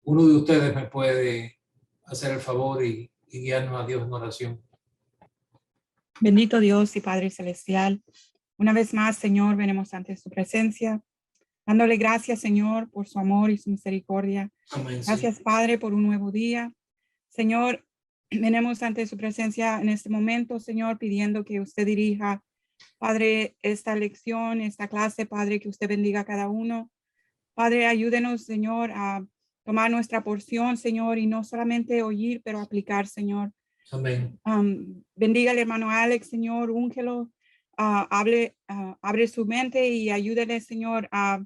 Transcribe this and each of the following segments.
uno de ustedes me puede hacer el favor y guiarnos a Dios en oración. Bendito Dios y Padre Celestial, una vez más, Señor, venimos ante su presencia, dándole gracias, Señor, por su amor y su misericordia. Amén. Gracias, Padre, por un nuevo día. Señor, venimos ante su presencia en este momento, Señor, pidiendo que usted dirija, Padre, esta lección, esta clase, Padre, que usted bendiga a cada uno. Padre, ayúdenos, Señor, a tomar nuestra porción, Señor, y no solamente oír, pero aplicar, Señor. Amén. Bendiga al hermano Alex, Señor, úngelo, abre su mente y ayúdele, Señor, a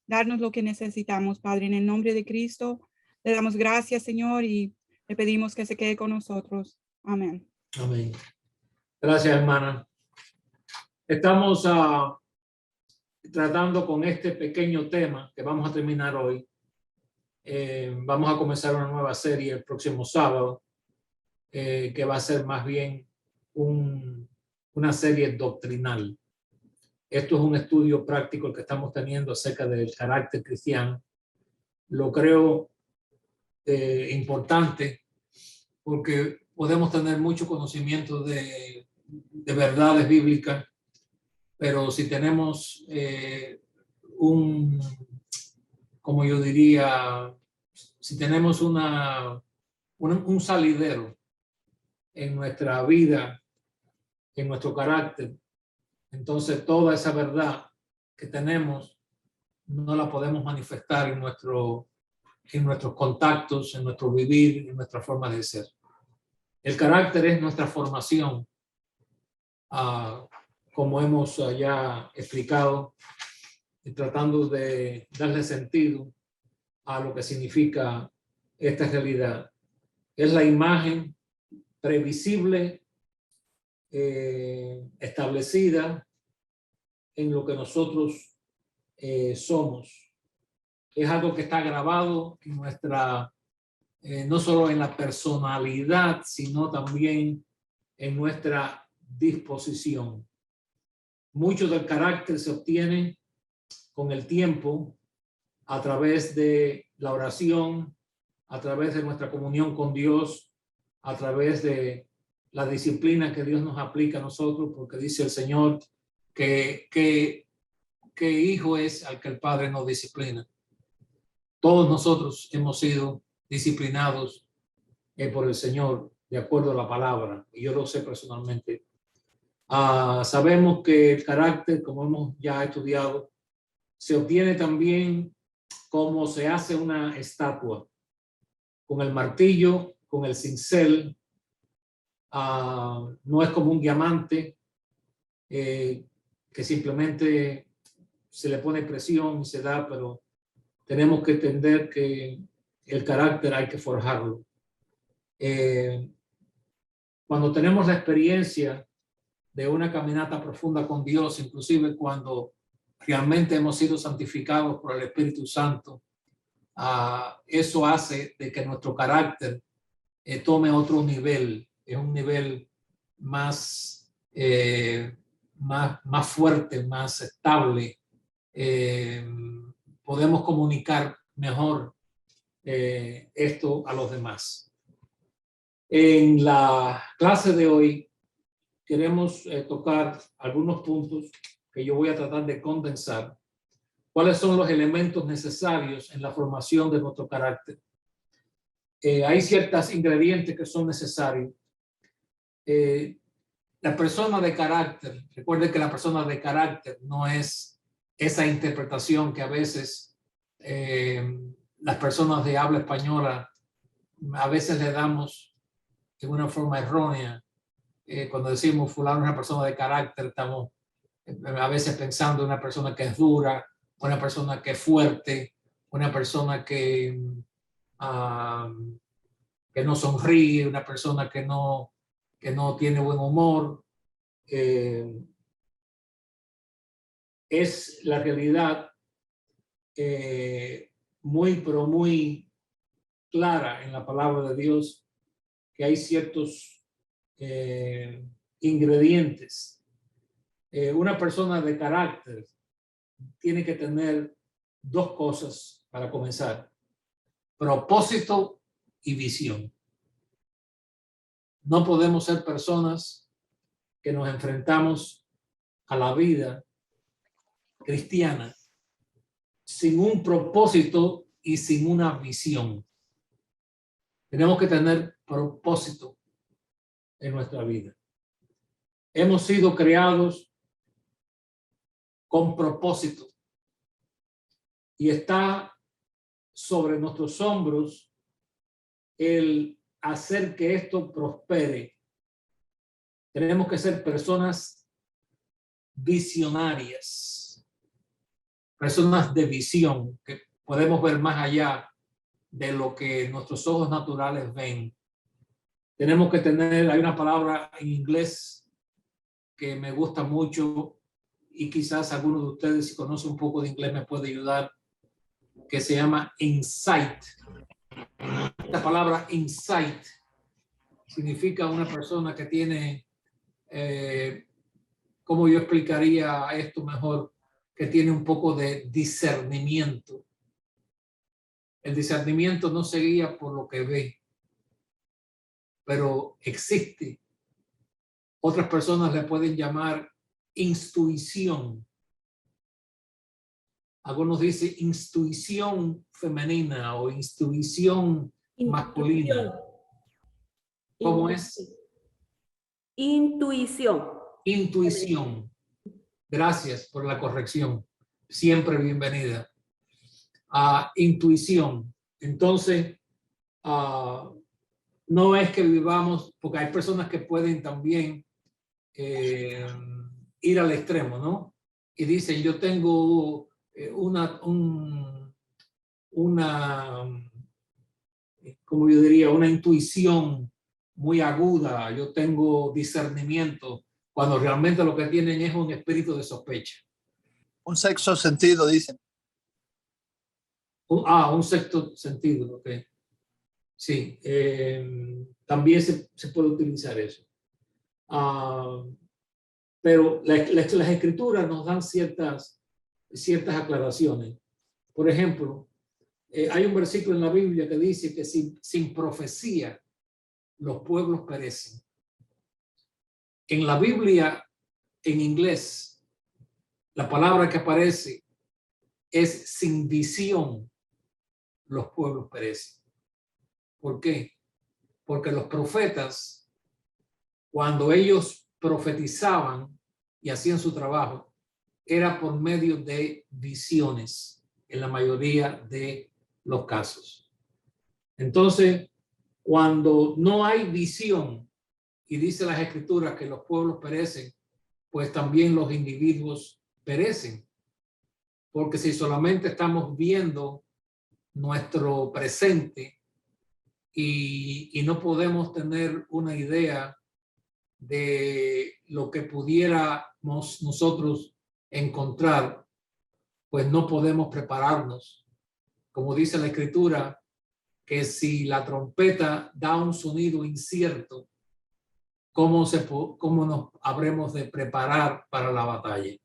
darnos lo que necesitamos, Padre. En el nombre de Cristo, le damos gracias, Señor, y le pedimos que se quede con nosotros. Amén. Amén. Gracias, hermana. Estamos tratando con este pequeño tema que vamos a terminar hoy. Vamos a comenzar una nueva serie el próximo sábado, que va a ser más bien una serie doctrinal. Esto es un estudio práctico que estamos teniendo acerca del carácter cristiano. Lo creo importante porque podemos tener mucho conocimiento de verdades bíblicas, pero si tenemos como yo diría, si tenemos un salidero en nuestra vida, en nuestro carácter, entonces toda esa verdad que tenemos no la podemos manifestar en nuestros contactos, en nuestro vivir, en nuestra forma de ser. El carácter es nuestra formación, como hemos ya explicado, y tratando de darle sentido a lo que significa esta realidad. Es la imagen previsible, establecida en lo que nosotros somos. Es algo que está grabado en nuestra, no solo en la personalidad, sino también en nuestra disposición. Mucho del carácter se obtiene con el tiempo a través de la oración, a través de nuestra comunión con Dios, a través de la disciplina que Dios nos aplica a nosotros, porque dice el Señor que hijo es al que el Padre nos disciplina. Todos nosotros hemos sido disciplinados por el Señor de acuerdo a la palabra, y yo lo sé personalmente. Sabemos que el carácter, como hemos ya estudiado, se obtiene también como se hace una estatua, con el martillo, con el cincel. No es como un diamante que simplemente se le pone presión y se da, pero tenemos que entender que el carácter hay que forjarlo. Cuando tenemos la experiencia de una caminata profunda con Dios, inclusive cuando realmente hemos sido santificados por el Espíritu Santo, eso hace de que nuestro carácter tome otro nivel, es un nivel más fuerte, más estable. Podemos comunicar mejor esto a los demás. En la clase de hoy queremos tocar algunos puntos que yo voy a tratar de condensar. ¿Cuáles son los elementos necesarios en la formación de nuestro carácter? Hay ciertos ingredientes que son necesarios. La persona de carácter, recuerde que la persona de carácter no es esa interpretación que a veces las personas de habla española a veces le damos de una forma errónea. Cuando decimos fulano es una persona de carácter, estamos a veces pensando en una persona que es dura, una persona que es fuerte, una persona que no sonríe, una persona que no tiene buen humor. Es la realidad pero muy clara en la palabra de Dios que hay ciertos ingredientes. Una persona de carácter tiene que tener dos cosas para comenzar. propósito y visión. No podemos ser personas que nos enfrentamos a la vida cristiana sin un propósito y sin una visión. Tenemos que tener propósito en nuestra vida. Hemos sido creados con propósito y está sobre nuestros hombros el hacer que esto prospere. Tenemos que ser personas visionarias, personas de visión, que podemos ver más allá de lo que nuestros ojos naturales ven. Tenemos que tener, hay una palabra en inglés que me gusta mucho y quizás alguno de ustedes, si conoce un poco de inglés, me puede ayudar, que se llama insight. Esta palabra insight significa una persona que tiene, ¿cómo yo explicaría esto mejor? Que tiene un poco de discernimiento. El discernimiento no se guía por lo que ve, pero existe. Otras personas le pueden llamar intuición. Algunos dicen intuición femenina o intuición masculina. ¿Cómo es? Intuición. Intuición. Gracias por la corrección. Siempre bienvenida. Intuición. Entonces, no es que vivamos, porque hay personas que pueden también ir al extremo, ¿no? Y dicen, yo tengo como yo diría, una intuición muy aguda, yo tengo discernimiento, cuando realmente lo que tienen es un espíritu de sospecha. Un sexto sentido, dicen. Un sexto sentido, ok. Sí, también se puede utilizar eso. Pero las escrituras nos dan ciertas aclaraciones. Por ejemplo, hay un versículo en la Biblia que dice que sin profecía los pueblos perecen. En la Biblia, en inglés, la palabra que aparece es sin visión los pueblos perecen. ¿Por qué? Porque los profetas, cuando ellos profetizaban y hacían su trabajo, era por medio de visiones en la mayoría de los casos. Entonces, cuando no hay visión y dice las escrituras que los pueblos perecen, pues también los individuos perecen. Porque si solamente estamos viendo nuestro presente y no podemos tener una idea de lo que pudiéramos nosotros encontrar, pues no podemos prepararnos. Como dice la escritura, que si la trompeta da un sonido incierto, ¿cómo nos habremos de preparar para la batalla?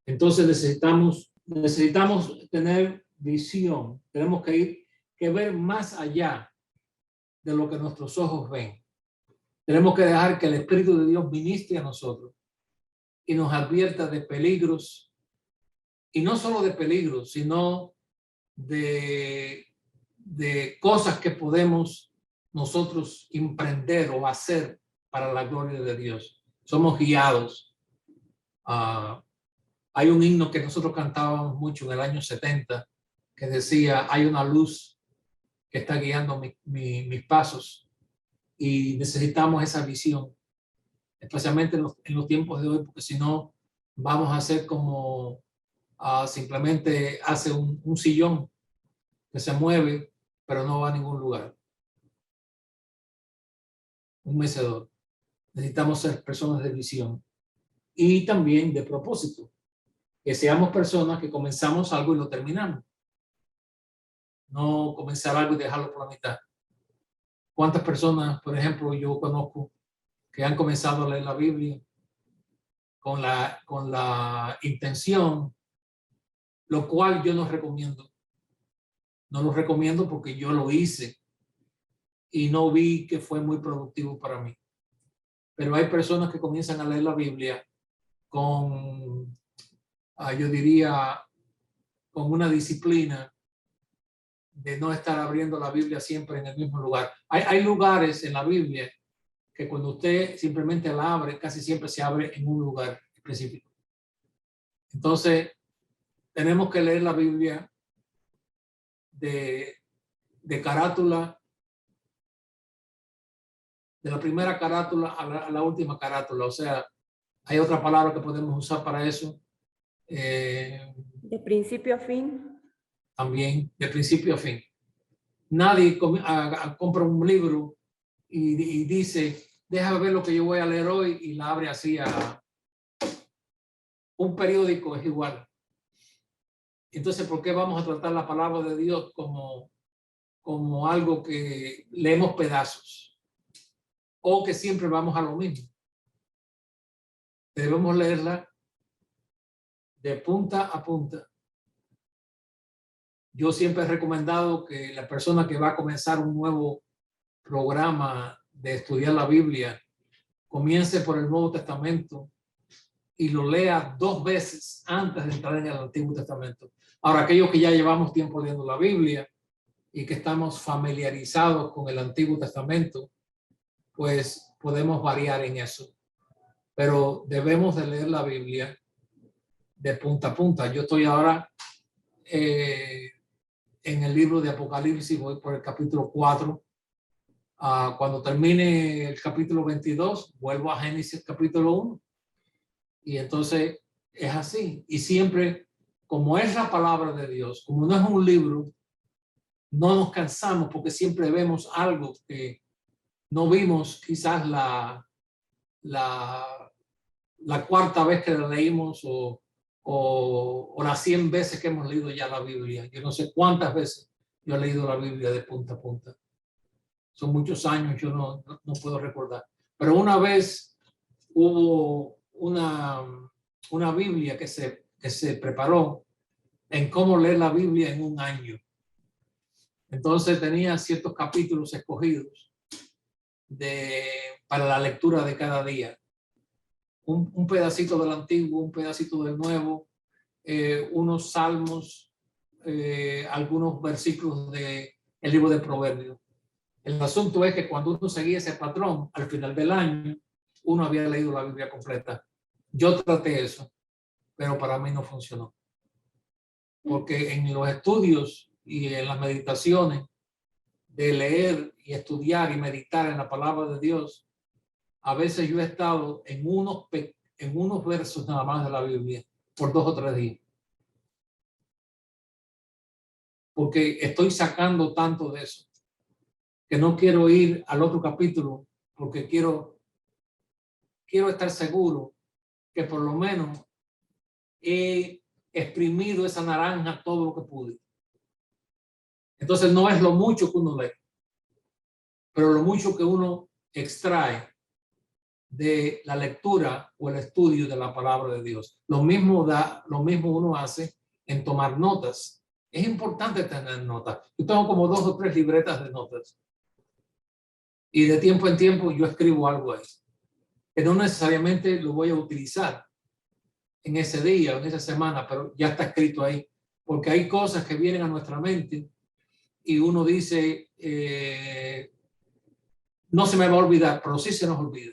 Entonces necesitamos tener visión. Tenemos que ver más allá de lo que nuestros ojos ven. Tenemos que dejar que el Espíritu de Dios ministre a nosotros y nos advierta de peligros, y no solo de peligros, sino de cosas que podemos nosotros emprender o hacer para la gloria de Dios. Somos guiados. Hay un himno que nosotros cantábamos mucho en el año 70 que decía, hay una luz que está guiando mis pasos, y necesitamos esa visión, especialmente en los tiempos de hoy, porque si no vamos a ser como simplemente hace un sillón que se mueve pero no va a ningún lugar. Un mecedor. Necesitamos ser personas de visión y también de propósito. Que seamos personas que comenzamos algo y lo terminamos. No comenzar algo y dejarlo por la mitad. ¿Cuántas personas, por ejemplo, yo conozco que han comenzado a leer la Biblia con la intención, lo cual yo no recomiendo No lo recomiendo porque yo lo hice y no vi que fue muy productivo para mí. Pero hay personas que comienzan a leer la Biblia con, yo diría, con una disciplina de no estar abriendo la Biblia siempre en el mismo lugar. Hay lugares en la Biblia que cuando usted simplemente la abre, casi siempre se abre en un lugar específico. Entonces, tenemos que leer la Biblia de carátula, de la primera carátula a la última carátula. O sea, hay otra palabra que podemos usar para eso. De principio a fin. También, de principio a fin. Nadie compra un libro y dice, déjame ver lo que yo voy a leer hoy, y la abre así a un periódico. Es igual. Entonces, ¿por qué vamos a tratar la palabra de Dios como algo que leemos pedazos o que siempre vamos a lo mismo? Debemos leerla de punta a punta. Yo siempre he recomendado que la persona que va a comenzar un nuevo programa de estudiar la Biblia comience por el Nuevo Testamento y lo lea 2 veces antes de entrar en el Antiguo Testamento. Ahora, aquellos que ya llevamos tiempo leyendo la Biblia y que estamos familiarizados con el Antiguo Testamento, pues podemos variar en eso. Pero debemos de leer la Biblia de punta a punta. Yo estoy ahora en el libro de Apocalipsis, voy por el capítulo 4. Cuando termine el capítulo 22, vuelvo a Génesis capítulo 1. Y entonces es así. Y siempre, como es la palabra de Dios, como no es un libro, no nos cansamos porque siempre vemos algo que no vimos quizás la 4ª vez que la leímos o las 100 veces que hemos leído ya la Biblia. Yo no sé cuántas veces yo he leído la Biblia de punta a punta. Son muchos años, yo no puedo recordar. Pero una vez hubo una Biblia que se preparó en cómo leer la Biblia en un año. Entonces tenía ciertos capítulos escogidos para la lectura de cada día. Un pedacito del Antiguo, un pedacito del Nuevo, unos salmos, algunos versículos del libro de Proverbios. El asunto es que cuando uno seguía ese patrón, al final del año, uno había leído la Biblia completa. Yo traté eso, pero para mí no funcionó. Porque en los estudios y en las meditaciones de leer y estudiar y meditar en la palabra de Dios, a veces yo he estado en unos versos nada más de la Biblia por 2 o 3 días. Porque estoy sacando tanto de eso que no quiero ir al otro capítulo, porque quiero estar seguro que por lo menos he exprimido esa naranja todo lo que pude. Entonces no es lo mucho que uno lee, pero lo mucho que uno extrae de la lectura o el estudio de la palabra de Dios. Lo mismo uno hace en tomar notas. Es importante tener notas. Yo tengo como 2 o 3 libretas de notas. Y de tiempo en tiempo yo escribo algo ahí, que no necesariamente lo voy a utilizar en ese día o en esa semana, pero ya está escrito ahí. Porque hay cosas que vienen a nuestra mente y uno dice, no se me va a olvidar, pero sí se nos olvida.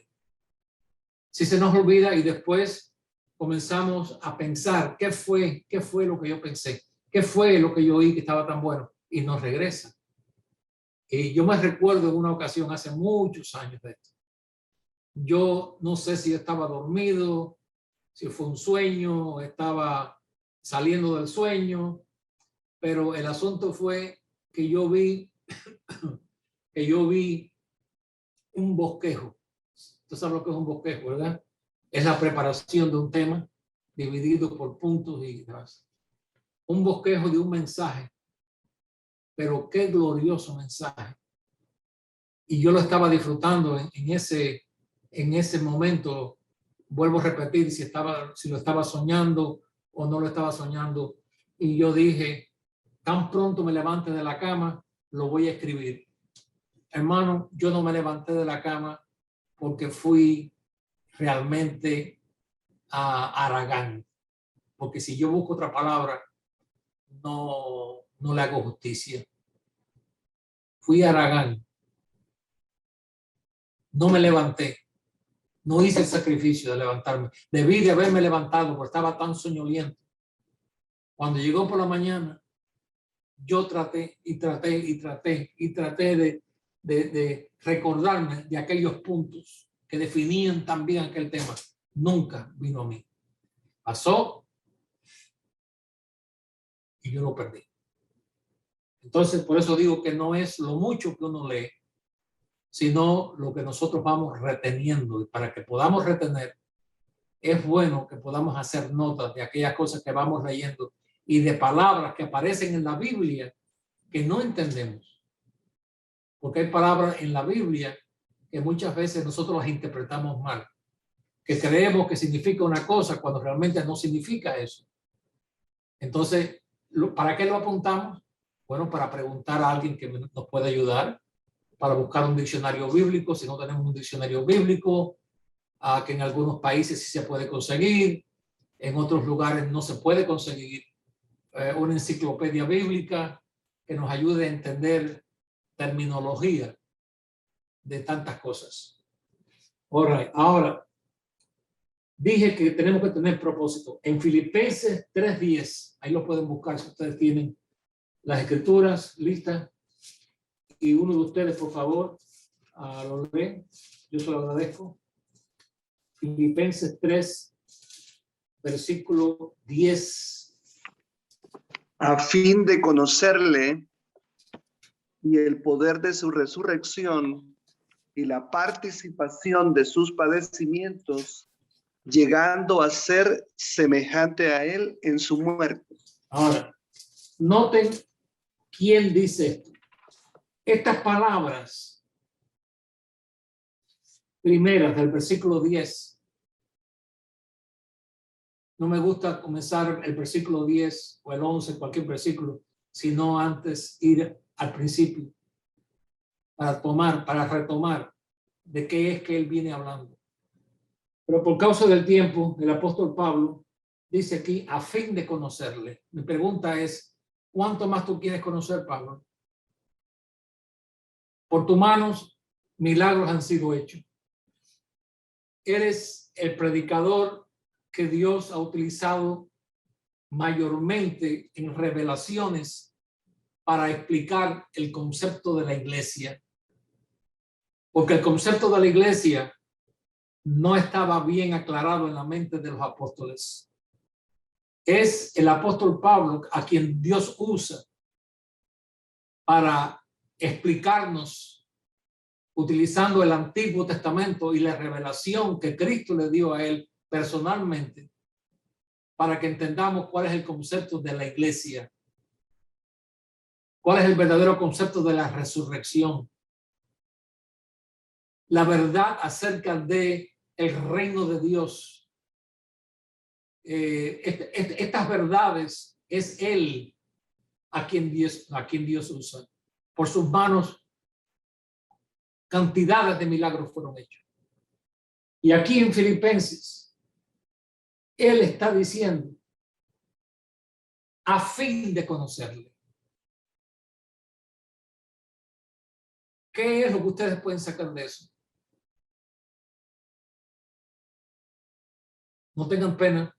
Sí se nos olvida y después comenzamos a pensar, ¿qué fue lo que yo pensé? ¿Qué fue lo que yo oí que estaba tan bueno? Y nos regresa. Y yo me recuerdo en una ocasión hace muchos años de esto. Yo no sé si estaba dormido, si fue un sueño, estaba saliendo del sueño, pero el asunto fue que yo vi un bosquejo. Tú sabes lo que es un bosquejo, ¿verdad? Es la preparación de un tema dividido por puntos y demás. Un bosquejo de un mensaje, pero qué glorioso mensaje. Y yo lo estaba disfrutando en ese momento. Vuelvo a repetir si lo estaba soñando o no lo estaba soñando. Y yo dije, tan pronto me levante de la cama, lo voy a escribir. Hermano, yo no me levanté de la cama porque fui realmente haragán. Porque si yo busco otra palabra, no le hago justicia. Fui haragán. No me levanté. No hice el sacrificio de levantarme. Debí de haberme levantado porque estaba tan soñoliento. Cuando llegó por la mañana, yo traté de recordarme de aquellos puntos que definían también aquel tema. Nunca vino a mí. Pasó y yo lo perdí. Entonces, por eso digo que no es lo mucho que uno lee, sino lo que nosotros vamos reteniendo. Y para que podamos retener, es bueno que podamos hacer notas de aquellas cosas que vamos leyendo y de palabras que aparecen en la Biblia que no entendemos. Porque hay palabras en la Biblia que muchas veces nosotros las interpretamos mal, que creemos que significa una cosa cuando realmente no significa eso. Entonces, ¿para qué lo apuntamos? Bueno, para preguntar a alguien que nos pueda ayudar, para buscar un diccionario bíblico, si no tenemos un diccionario bíblico, que en algunos países sí se puede conseguir, en otros lugares no se puede conseguir, una enciclopedia bíblica que nos ayude a entender terminología de tantas cosas. Ahora, dije que tenemos que tener propósito. En Filipenses 3:10, ahí lo pueden buscar si ustedes tienen las escrituras listas. Y uno de ustedes, por favor, lo lee. Yo se lo agradezco. Filipenses 3, versículo 10. A fin de conocerle y el poder de su resurrección y la participación de sus padecimientos, llegando a ser semejante a él en su muerte. Ahora, noten quién dice esto. Estas palabras primeras del versículo 10. No me gusta comenzar el versículo 10 o el 11, cualquier versículo, sino antes ir al principio para retomar de qué es que él viene hablando. Pero por causa del tiempo, el apóstol Pablo dice aquí, a fin de conocerle. Mi pregunta es, ¿cuánto más tú quieres conocer, Pablo? Por tus manos, milagros han sido hechos. Eres el predicador que Dios ha utilizado mayormente en revelaciones para explicar el concepto de la iglesia. Porque el concepto de la iglesia no estaba bien aclarado en la mente de los apóstoles. Es el apóstol Pablo a quien Dios usa para explicarnos, utilizando el Antiguo Testamento y la revelación que Cristo le dio a él personalmente, para que entendamos cuál es el concepto de la iglesia, cuál es el verdadero concepto de la resurrección, la verdad acerca de el reino de Dios. Estas verdades es él a quien Dios usa. Por sus manos cantidades de milagros fueron hechos. Y aquí en Filipenses él está diciendo a fin de conocerle. ¿Qué es lo que ustedes pueden sacar de eso? No tengan pena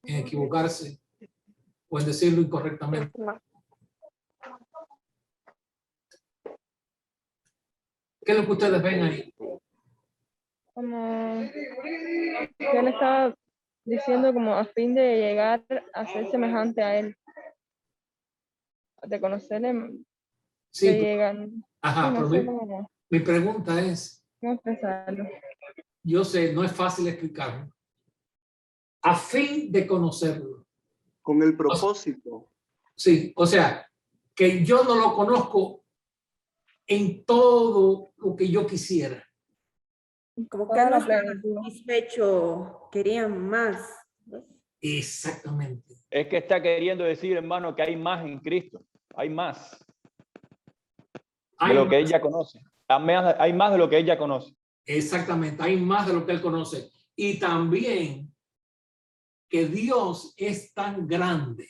en equivocarse o en decirlo incorrectamente. ¿Qué es lo que ustedes ven ahí? Como que él estaba diciendo como a fin de llegar a ser semejante a él, de conocerle, Sí, que llegan. ajá, No pero sé cómo mi pregunta es, expresarlo. yo sé, no es fácil explicarlo. A fin de conocerlo. Con el propósito. Sí, o sea, que yo no lo conozco en todo lo que yo quisiera. Como que no estaban satisfechos, querían más. Exactamente. Es que está queriendo decir, hermano, que hay más en Cristo. Hay más de lo que ella conoce. Hay más de lo que ella conoce. Exactamente, hay más de lo que él conoce. Y también que Dios es tan grande.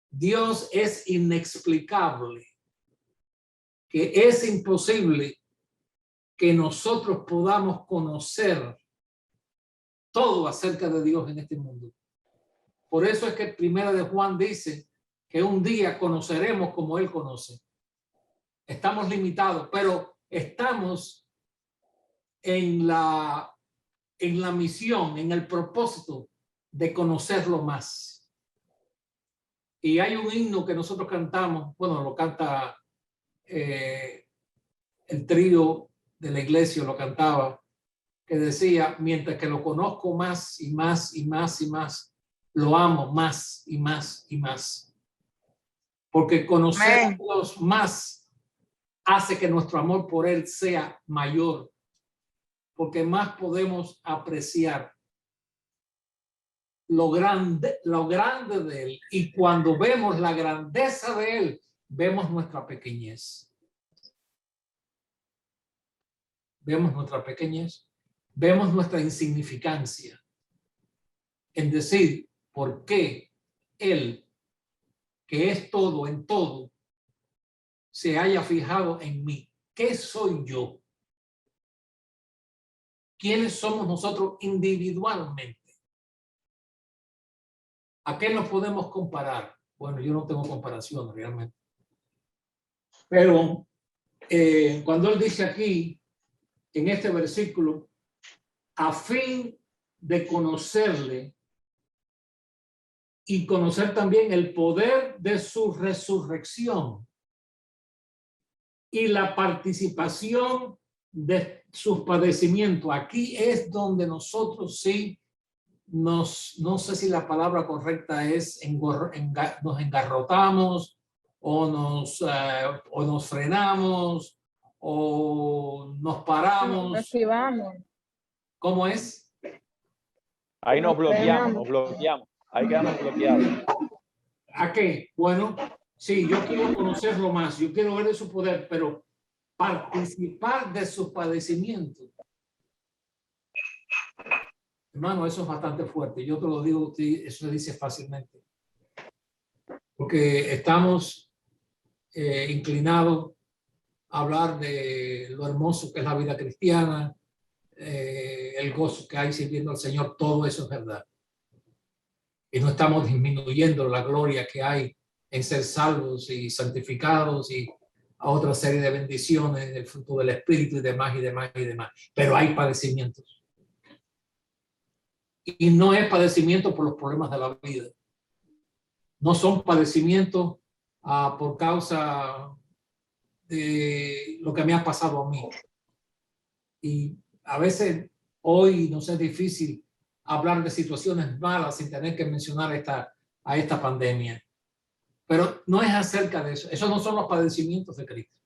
Dios es inexplicable, que es imposible que nosotros podamos conocer todo acerca de Dios en este mundo. Por eso es que Primera de Juan dice que un día conoceremos como Él conoce. Estamos limitados, pero estamos en la misión, en el propósito de conocerlo más. Y hay un himno que nosotros cantamos, bueno, lo canta el trío de la iglesia, lo cantaba, que decía, mientras que lo conozco más y más y más y más, lo amo más y más y más. Porque conocerlos más hace que nuestro amor por Él sea mayor, porque más podemos apreciar lo grande de Él. Y cuando vemos la grandeza de Él, vemos nuestra pequeñez. Vemos nuestra pequeñez, vemos nuestra insignificancia en decir, ¿por qué Él, que es todo en todo, se haya fijado en mí? ¿Qué soy yo? ¿Quiénes somos nosotros individualmente? ¿A qué nos podemos comparar? Bueno, yo no tengo comparación realmente. Pero cuando él dice aquí, en este versículo, a fin de conocerle y conocer también el poder de su resurrección y la participación de sus padecimientos. Aquí es donde nosotros sí no sé si la palabra correcta es nos engarrotamos o nos frenamos o nos paramos. Nos esquivamos. ¿Cómo es? Ahí nos bloqueamos. Ahí quedamos bloqueados. ¿A qué? Bueno, sí, yo quiero conocerlo más, yo quiero ver de su poder, pero participar de sus padecimientos. Hermano, eso es bastante fuerte. Yo te lo digo, eso se dice fácilmente. Porque estamos inclinados a hablar de lo hermoso que es la vida cristiana, el gozo que hay sirviendo al Señor, todo eso es verdad. Y no estamos disminuyendo la gloria que hay en ser salvos y santificados y a otra serie de bendiciones, el fruto del Espíritu y demás y demás y demás. Pero hay padecimientos. Y no es padecimiento por los problemas de la vida. No son padecimientos por causa de lo que me ha pasado a mí. Y a veces hoy nos es difícil hablar de situaciones malas sin tener que mencionar a esta pandemia. Pero no es acerca de eso. Esos no son los padecimientos de Cristo.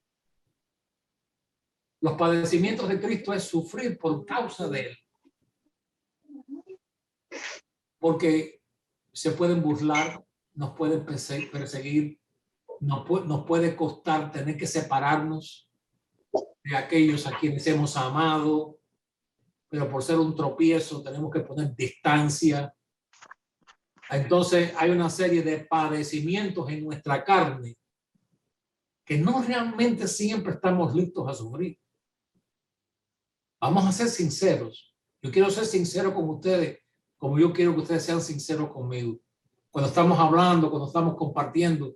Los padecimientos de Cristo es sufrir por causa de Él. Porque se pueden burlar, nos pueden perseguir, nos puede costar tener que separarnos de aquellos a quienes hemos amado, pero por ser un tropiezo tenemos que poner distancia. Entonces hay una serie de padecimientos en nuestra carne que no realmente siempre estamos listos a sufrir. Vamos a ser sinceros. Yo quiero ser sincero con ustedes, como yo quiero que ustedes sean sinceros conmigo. Cuando estamos hablando, cuando estamos compartiendo,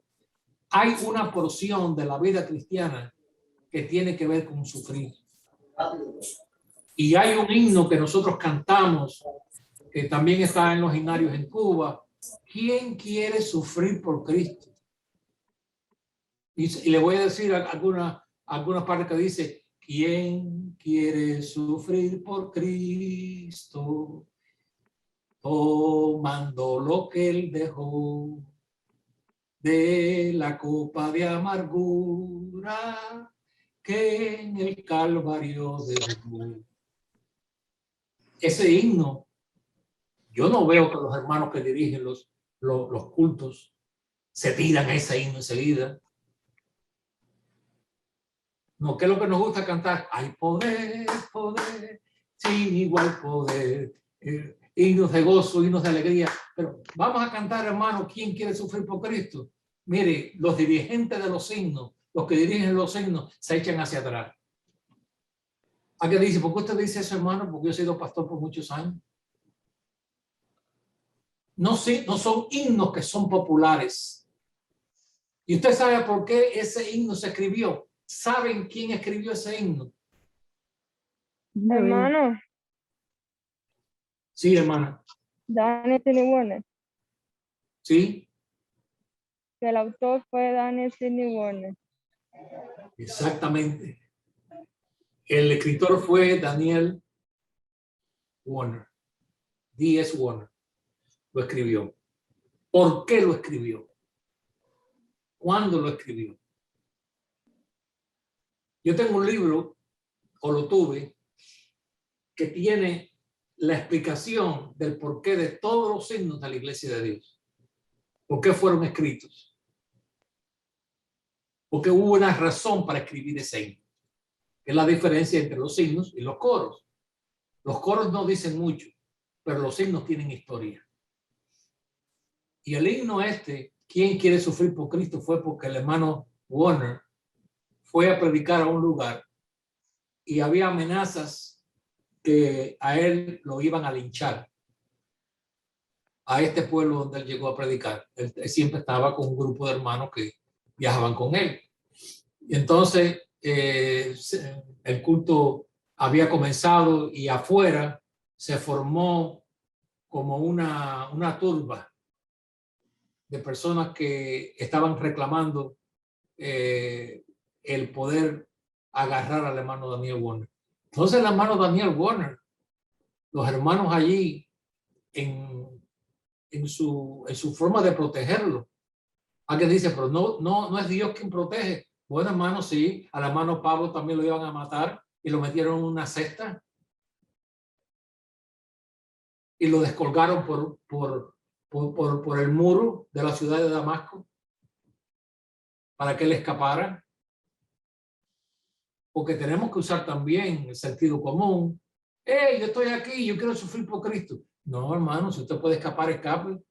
hay una porción de la vida cristiana que tiene que ver con sufrir. Y hay un himno que nosotros cantamos, que también está en los himnarios en Cuba. ¿Quién quiere sufrir por Cristo? Y le voy a decir alguna parte que dice, ¿quién quiere sufrir por Cristo? Tomando lo que Él dejó de la copa de amargura que en el Calvario derramó. Ese himno Yo no veo que los hermanos que dirigen los cultos se tiran ese himno enseguida. No, ¿qué es lo que nos gusta cantar? Hay poder, poder, sin igual poder. Himnos de gozo, himnos de alegría. Pero vamos a cantar, hermano, ¿quién quiere sufrir por Cristo? Mire, los dirigentes de los himnos, los que dirigen los himnos, se echan hacia atrás. ¿A qué dice? ¿Por qué usted dice eso, hermano? Porque yo he sido pastor por muchos años. No son himnos que son populares. ¿Y usted sabe por qué ese himno se escribió? ¿Saben quién escribió ese himno? Hermano, Sí, hermana. Daniel Sidney Warner. Sí, Que el autor fue Daniel Sidney Warner. exactamente. El escritor fue Daniel Warner. D.S. Warner. Lo escribió. ¿Por qué lo escribió? ¿Cuándo lo escribió? Yo tengo un libro, o lo tuve, que tiene la explicación del porqué de todos los himnos de la Iglesia de Dios. ¿Por qué fueron escritos? Porque hubo una razón para escribir ese himno. Que es la diferencia entre los himnos y los coros. Los coros no dicen mucho, pero los himnos tienen historia. Y el himno ¿Quién quiere sufrir por Cristo? Fue porque el hermano Warner fue a predicar a un lugar y había amenazas que a él lo iban a linchar. A este pueblo donde él llegó a predicar. Él siempre estaba con un grupo de hermanos que viajaban con él. Y entonces el culto había comenzado y afuera se formó como una turba de personas que estaban reclamando el poder agarrar al hermano Daniel Warner. Entonces el hermano Daniel Warner, los hermanos allí en su forma de protegerlo, alguien dice, pero no es Dios quien protege. Bueno, hermano, sí, al hermano Pablo también lo iban a matar y lo metieron en una cesta y lo descolgaron por el muro de la ciudad de Damasco para que él escapara. Porque tenemos que usar también el sentido común. Yo estoy aquí, yo quiero sufrir por Cristo. No, hermano, si usted puede escapar, escape.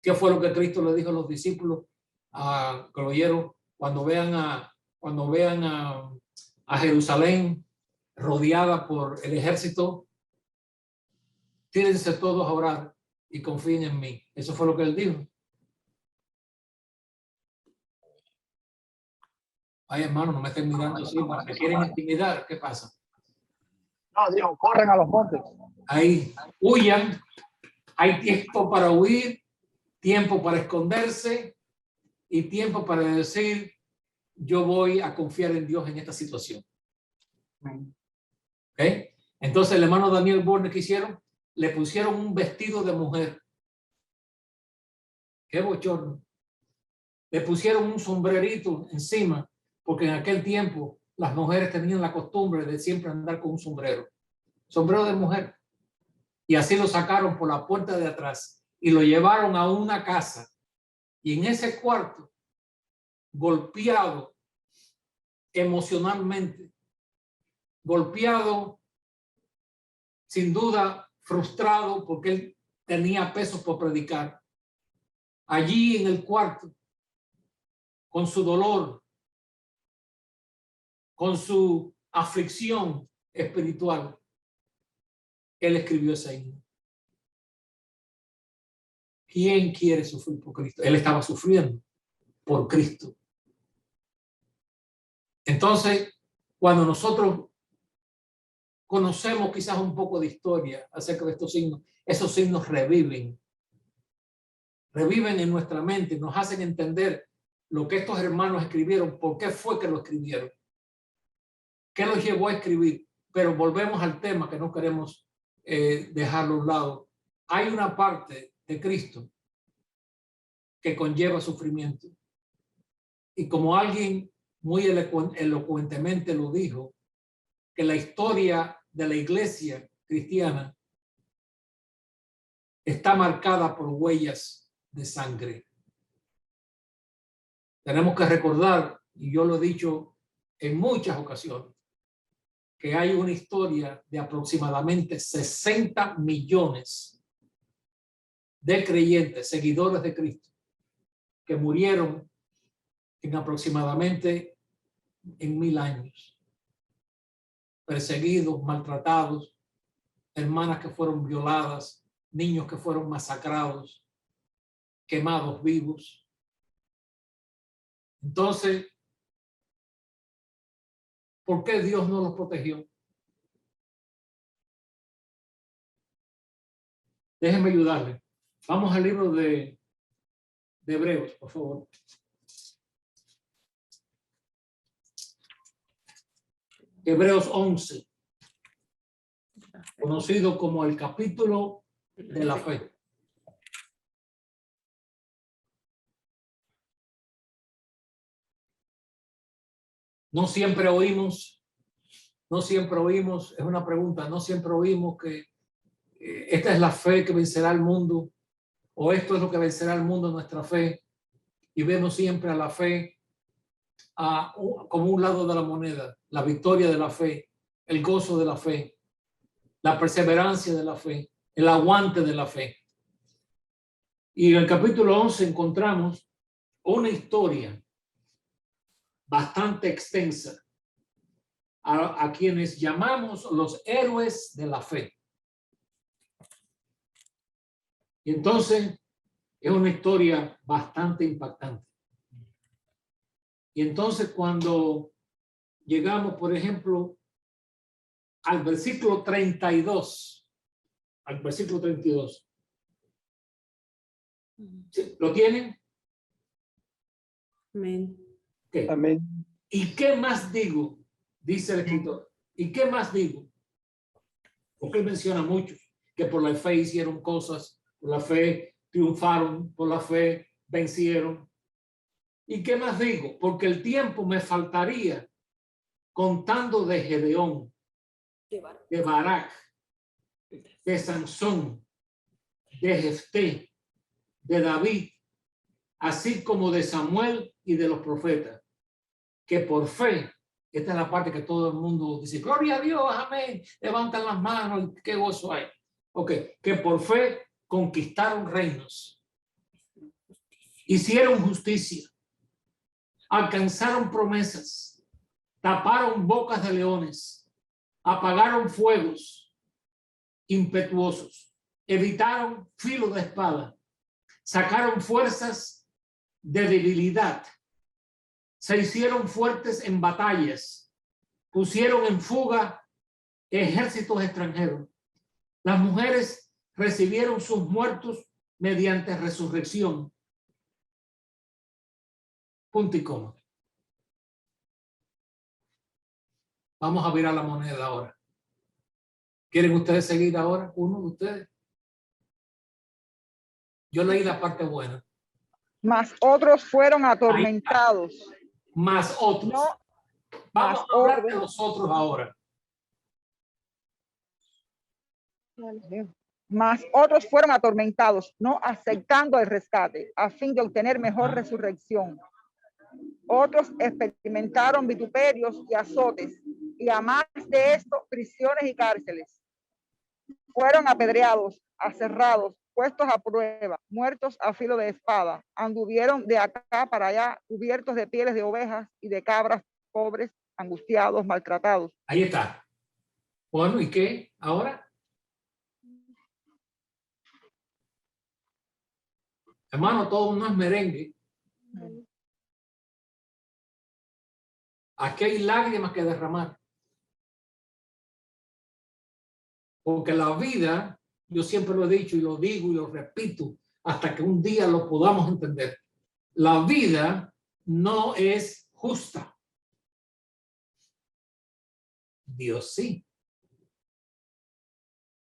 ¿Qué fue lo que Cristo le dijo a los discípulos que lo oyeron cuando vean a Jerusalén rodeada por el ejército? Tírense todos a orar y confíen en mí. Eso fue lo que él dijo. Ay, hermano, no me estén mirando así. ¿Me quieren intimidar? ¿Qué pasa? No, dijo, corren a los montes. Ahí, huyan. Hay tiempo para huir, tiempo para esconderse y tiempo para decir, yo voy a confiar en Dios en esta situación. ¿Okay? Entonces el hermano Daniel Warner, ¿qué hicieron? Le pusieron un vestido de mujer. Qué bochorno. Le pusieron un sombrerito encima, porque en aquel tiempo las mujeres tenían la costumbre de siempre andar con un sombrero de mujer. Y así lo sacaron por la puerta de atrás y lo llevaron a una casa. Y en ese cuarto, golpeado emocionalmente, golpeado, sin duda frustrado porque él tenía pesos por predicar. Allí en el cuarto, con su dolor, con su aflicción espiritual, él escribió ese himno. ¿Quién quiere sufrir por Cristo? Él estaba sufriendo por Cristo. Entonces, cuando nosotros conocemos quizás un poco de historia acerca de estos himnos, esos himnos reviven en nuestra mente, nos hacen entender lo que estos hermanos escribieron, por qué fue que lo escribieron, qué los llevó a escribir. Pero volvemos al tema que no queremos dejarlo a un lado. Hay una parte de Cristo que conlleva sufrimiento. Y como alguien muy elocuentemente lo dijo, que la historia de la iglesia cristiana está marcada por huellas de sangre. Tenemos que recordar, y yo lo he dicho en muchas ocasiones, que hay una historia de aproximadamente 60 millones de creyentes, seguidores de Cristo, que murieron en aproximadamente en 1000 años, perseguidos, maltratados, hermanas que fueron violadas, niños que fueron masacrados, quemados vivos. Entonces, ¿por qué Dios no los protegió? Déjenme ayudarle. Vamos al libro de Hebreos, por favor. Hebreos 11, conocido como el capítulo de la fe. No siempre oímos, es una pregunta, no siempre oímos que esta es la fe que vencerá al mundo, o esto es lo que vencerá al mundo, nuestra fe, y vemos siempre a la fe como un lado de la moneda, la victoria de la fe, el gozo de la fe, la perseverancia de la fe, el aguante de la fe. Y en el capítulo 11 encontramos una historia bastante extensa a quienes llamamos los héroes de la fe. Y entonces es una historia bastante impactante. Y entonces cuando llegamos, por ejemplo, al versículo 32, ¿sí? ¿Lo tienen? Amén. ¿Qué? Amén. ¿Y qué más digo? Dice el escritor. ¿Y qué más digo? Porque él menciona muchos que por la fe hicieron cosas, por la fe triunfaron, por la fe vencieron. ¿Y qué más digo? Porque el tiempo me faltaría contando de Gedeón, de Barak, de Sansón, de Jefté, de David, así como de Samuel y de los profetas, que por fe, esta es la parte que todo el mundo dice, gloria a Dios, amén, levantan las manos, qué gozo hay. Ok, que por fe conquistaron reinos, hicieron justicia, alcanzaron promesas, taparon bocas de leones, apagaron fuegos impetuosos, evitaron filo de espada, sacaron fuerzas de debilidad, se hicieron fuertes en batallas, pusieron en fuga ejércitos extranjeros. Las mujeres recibieron sus muertos mediante resurrección. Punto y coma. Vamos a virar la moneda ahora. ¿Quieren ustedes seguir ahora? ¿Uno de ustedes? Yo leí la parte buena. Mas otros fueron atormentados. Más otros. No, Vamos a hablar de los otros ahora. Mas otros fueron atormentados, no aceptando el rescate, a fin de obtener mejor resurrección. Otros experimentaron vituperios y azotes, y a más de esto, prisiones y cárceles. Fueron apedreados, aserrados, puestos a prueba, muertos a filo de espada. Anduvieron de acá para allá, cubiertos de pieles de ovejas y de cabras, pobres, angustiados, maltratados. Ahí está. Bueno, ¿y qué ahora? Hermano, todo no es merengue. Aquí hay lágrimas que derramar. Porque la vida, yo siempre lo he dicho y lo digo y lo repito hasta que un día lo podamos entender. La vida no es justa. Dios sí.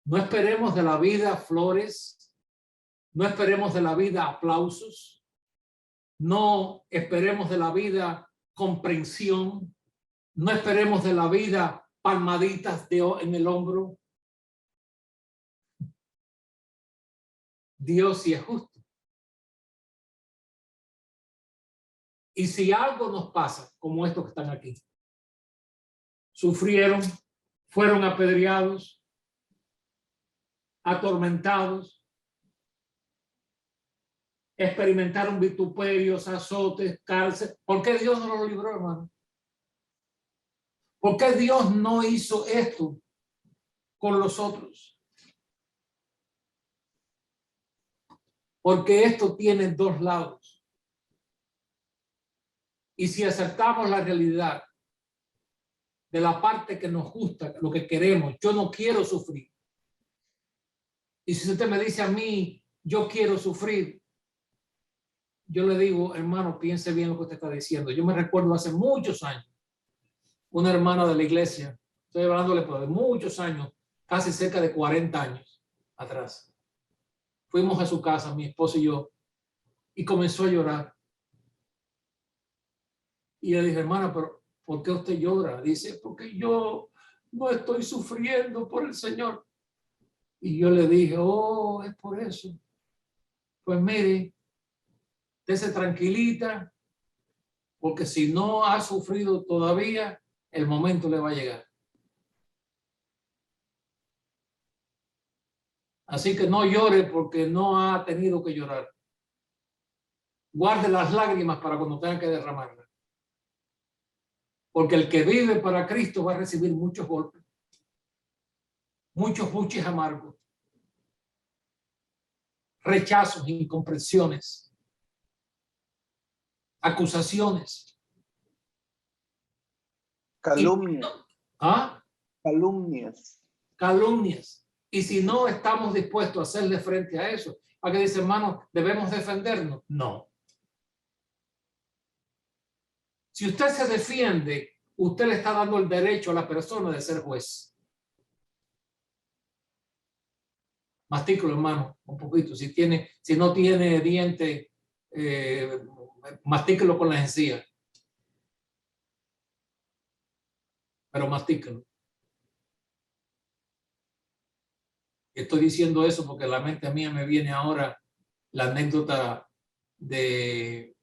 No esperemos de la vida flores. No esperemos de la vida aplausos. No esperemos de la vida comprensión. No esperemos de la vida palmaditas en el hombro. Dios sí es justo. Y si algo nos pasa, como estos que están aquí, sufrieron, fueron apedreados, atormentados, experimentaron vituperios, azotes, cárcel. ¿Por qué Dios no los libró, hermano? ¿Por qué Dios no hizo esto con los otros? Porque esto tiene dos lados. Y si aceptamos la realidad de la parte que nos gusta, lo que queremos, yo no quiero sufrir. Y si usted me dice a mí, yo quiero sufrir, yo le digo, hermano, piense bien lo que usted está diciendo. Yo me recuerdo hace muchos años, una hermana de la iglesia, estoy hablándole por muchos años, casi cerca de 40 años atrás. Fuimos a su casa, mi esposo y yo, y comenzó a llorar. Y yo le dije, hermana, pero ¿por qué usted llora? Dice, porque yo no estoy sufriendo por el Señor. Y yo le dije, oh, es por eso. Pues mire, estése tranquilita, porque si no ha sufrido todavía, el momento le va a llegar. Así que no llore porque no ha tenido que llorar. Guarde las lágrimas para cuando tenga que derramarlas. Porque el que vive para Cristo va a recibir muchos golpes, muchos buches amargos, rechazos, incomprensiones, acusaciones. Calumnias. ¿Ah? Calumnias. Calumnias. Y si no estamos dispuestos a hacerle frente a eso, ¿a qué dice, hermano, debemos defendernos? No. Si usted se defiende, usted le está dando el derecho a la persona de ser juez. Mastícalo, hermano, un poquito. Si no tiene diente, mastícalo con la encía. Pero mastícalo. Estoy diciendo eso porque a la mente mía me viene ahora la anécdota de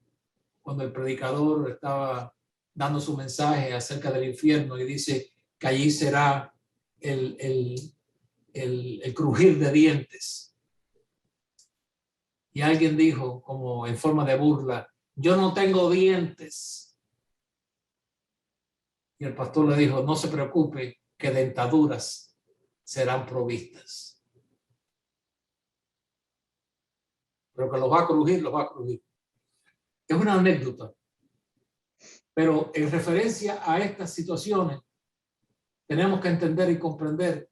cuando el predicador estaba dando su mensaje acerca del infierno y dice que allí será el crujir de dientes. Y alguien dijo, como en forma de burla, yo no tengo dientes. Y el pastor le dijo, no se preocupe, que dentaduras serán provistas. Pero que los va a crujir, los va a crujir. Es una anécdota. Pero en referencia a estas situaciones, tenemos que entender y comprender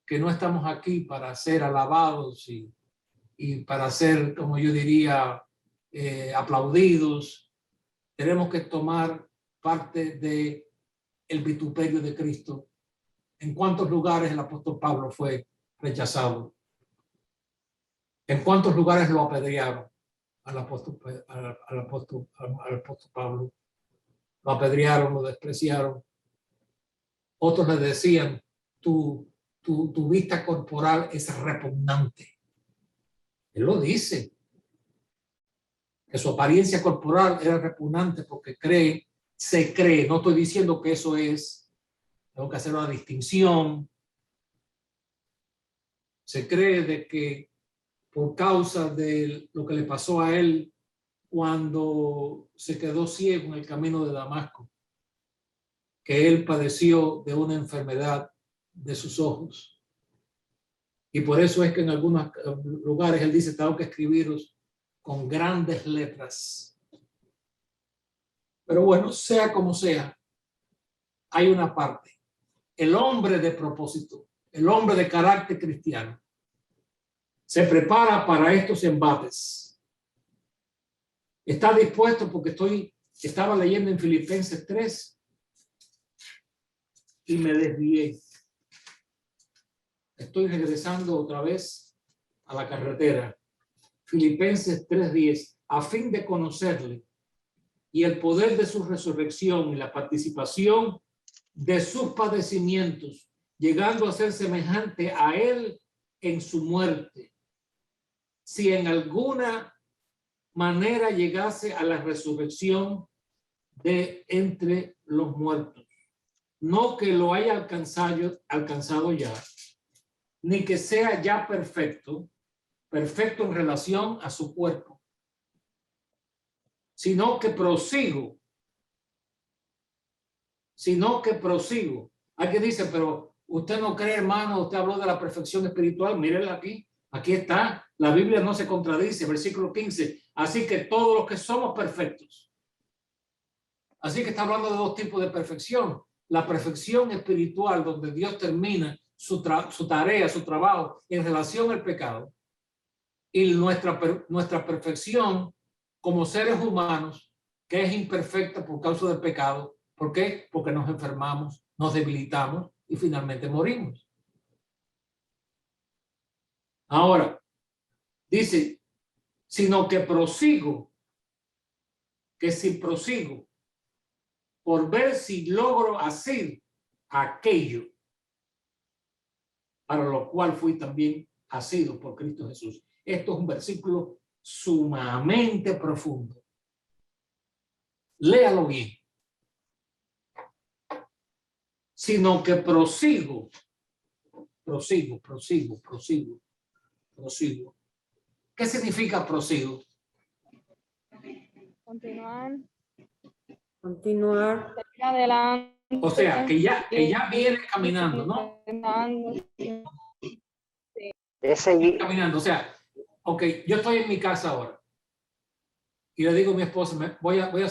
que no estamos aquí para ser alabados y para ser, como yo diría, aplaudidos. Tenemos que tomar parte de el vituperio de Cristo. ¿En cuántos lugares el apóstol Pablo fue rechazado? ¿En cuántos lugares lo apedrearon al apóstol Pablo? Lo apedrearon, lo despreciaron. Otros le decían, tu vista corporal es repugnante. Él lo dice, que su apariencia corporal era repugnante porque se cree, no estoy diciendo que eso es, tengo que hacer una distinción. Se cree de que por causa de lo que le pasó a él cuando se quedó ciego en el camino de Damasco, que él padeció de una enfermedad de sus ojos. Y por eso es que en algunos lugares él dice, tengo que escribiros con grandes letras. Pero bueno, sea como sea, hay una parte. El hombre de propósito, el hombre de carácter cristiano, se prepara para estos embates. Está dispuesto porque estaba leyendo en Filipenses 3 y me desvié. Estoy regresando otra vez a la carretera. Filipenses 3:10, a fin de conocerle y el poder de su resurrección y la participación de sus padecimientos, llegando a ser semejante a él en su muerte, si en alguna manera llegase a la resurrección de entre los muertos. No que lo haya alcanzado ya, ni que sea ya perfecto en relación a su cuerpo, sino que prosigo. Hay que dice, pero usted no cree, hermano, usted habló de la perfección espiritual, mírenla aquí. Aquí está, la Biblia no se contradice, versículo 15. Así que todos los que somos perfectos. Así que está hablando de dos tipos de perfección. La perfección espiritual, donde Dios termina su tarea, su trabajo en relación al pecado. Y nuestra perfección como seres humanos, que es imperfecta por causa del pecado. ¿Por qué? Porque nos enfermamos, nos debilitamos y finalmente morimos. Ahora, dice, sino que prosigo, por ver si logro hacer aquello para lo cual fui también asido por Cristo Jesús. Esto es un versículo sumamente profundo. Léalo bien. Sino que prosigo. ¿Qué significa prosigo? Continuar. Seguir adelante. O sea, que ya viene caminando, ¿no? Es seguir. Caminando, o sea, ok, yo estoy en mi casa ahora y le digo a mi esposa, voy a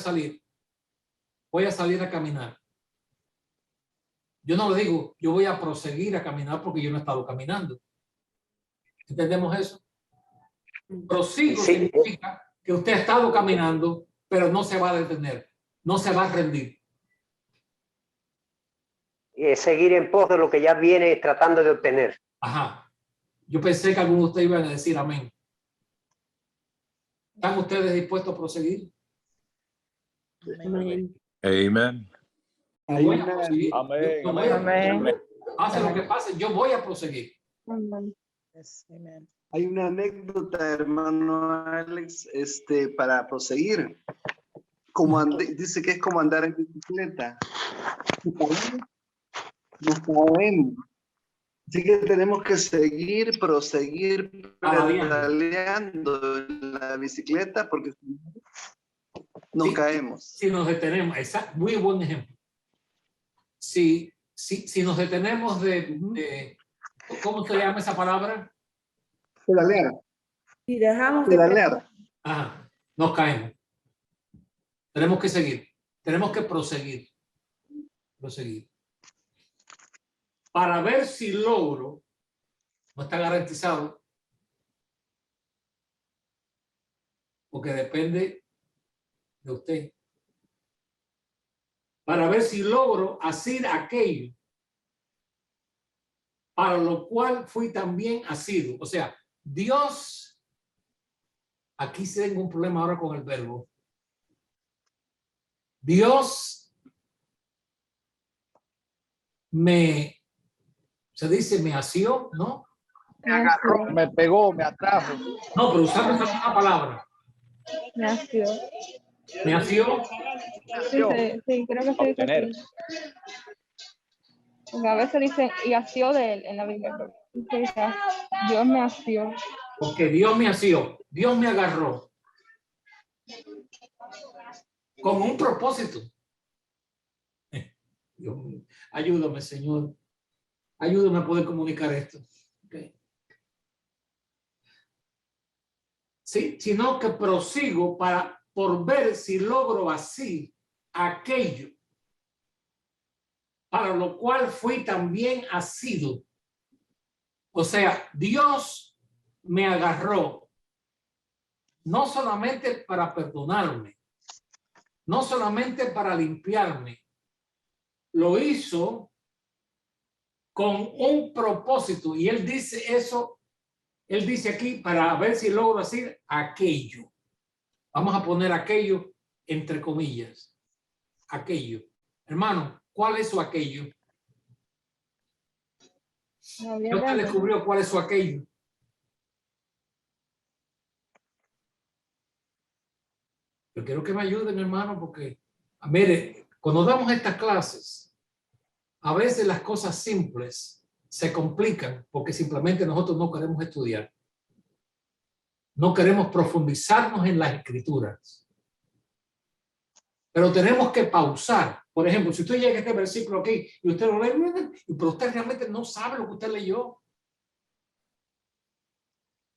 salir a caminar. Yo no le digo, yo voy a proseguir a caminar porque yo no he estado caminando. ¿Entendemos eso? Prosigo Sí. significa que usted ha estado caminando, pero no se va a detener, no se va a rendir. Es seguir en pos de lo que ya viene tratando de obtener. Ajá. Yo pensé que algunos de ustedes iban a decir amén. ¿Están ustedes dispuestos a proseguir? Amén. Amen. Amén. Pase lo que pase, yo voy a proseguir. Hay una anécdota, hermano Alex, para proseguir. Dice que es como andar en bicicleta. No sabemos. Así que tenemos que proseguir pedaleando en la bicicleta porque nos caemos. Si nos detenemos, muy buen ejemplo. Si nos detenemos ¿cómo se llama esa palabra? Pedalear. Si dejamos de Pedalear. Ajá, nos caemos. Tenemos que seguir, tenemos que proseguir. Para ver si logro, no está garantizado, porque depende de usted. Para ver si logro hacer aquello para lo cual fui también asido. O sea, Dios, aquí sí tengo un problema ahora con el verbo. Dios se dice me asió, ¿no? Me agarró, me pegó, me atrajo. No, pero usando esa misma palabra. Me asió. Me asió. Sí, creo que se dice así. Porque a veces dicen, y asió de él en la Biblia. Dios me asió. Porque Dios me asió, Dios me agarró. Con un propósito. Dios mío, ayúdame, Señor. Ayúdame a poder comunicar esto. Okay. Sí, sino que prosigo por ver si logro así aquello para lo cual fui también asido. O sea, Dios me agarró no solamente para perdonarme, no solamente para limpiarme, lo hizo con un propósito. Y él dice eso, él dice aquí para ver si logro decir aquello. Vamos a poner aquello entre comillas. Aquello. Hermano, cuál es su aquello. No, bien Ya usted grande. descubrió cuál es su aquello. Yo quiero que me ayuden, hermano, porque, mire, cuando damos estas clases, a veces las cosas simples se complican porque simplemente nosotros no queremos estudiar. No queremos profundizarnos en las escrituras. Pero tenemos que pausar. Por ejemplo, si usted llega a este versículo aquí y usted lo lee, pero usted realmente no sabe lo que usted leyó.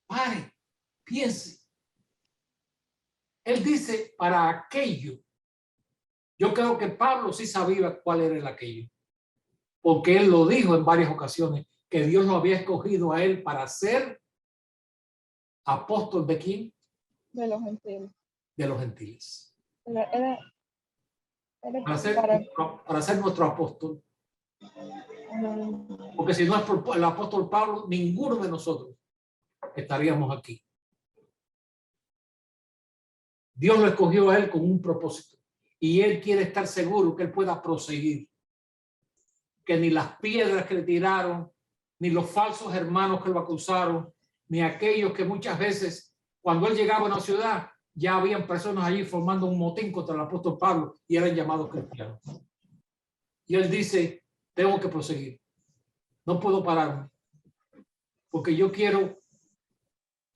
Pare, piense. Él dice para aquello. Yo creo que Pablo sí sabía cuál era el aquello. Porque él lo dijo en varias ocasiones, que Dios lo había escogido a él para ser apóstol de quién? De los gentiles. De los gentiles. Era Para ser nuestro apóstol. Porque si no es por el apóstol Pablo, ninguno de nosotros estaríamos aquí. Dios lo escogió a él con un propósito y él quiere estar seguro que él pueda proseguir. Que ni las piedras que le tiraron, ni los falsos hermanos que lo acusaron, ni aquellos que muchas veces cuando él llegaba a una ciudad ya habían personas allí formando un motín contra el apóstol Pablo y eran llamados cristianos. Y él dice, tengo que proseguir. No puedo pararme porque yo quiero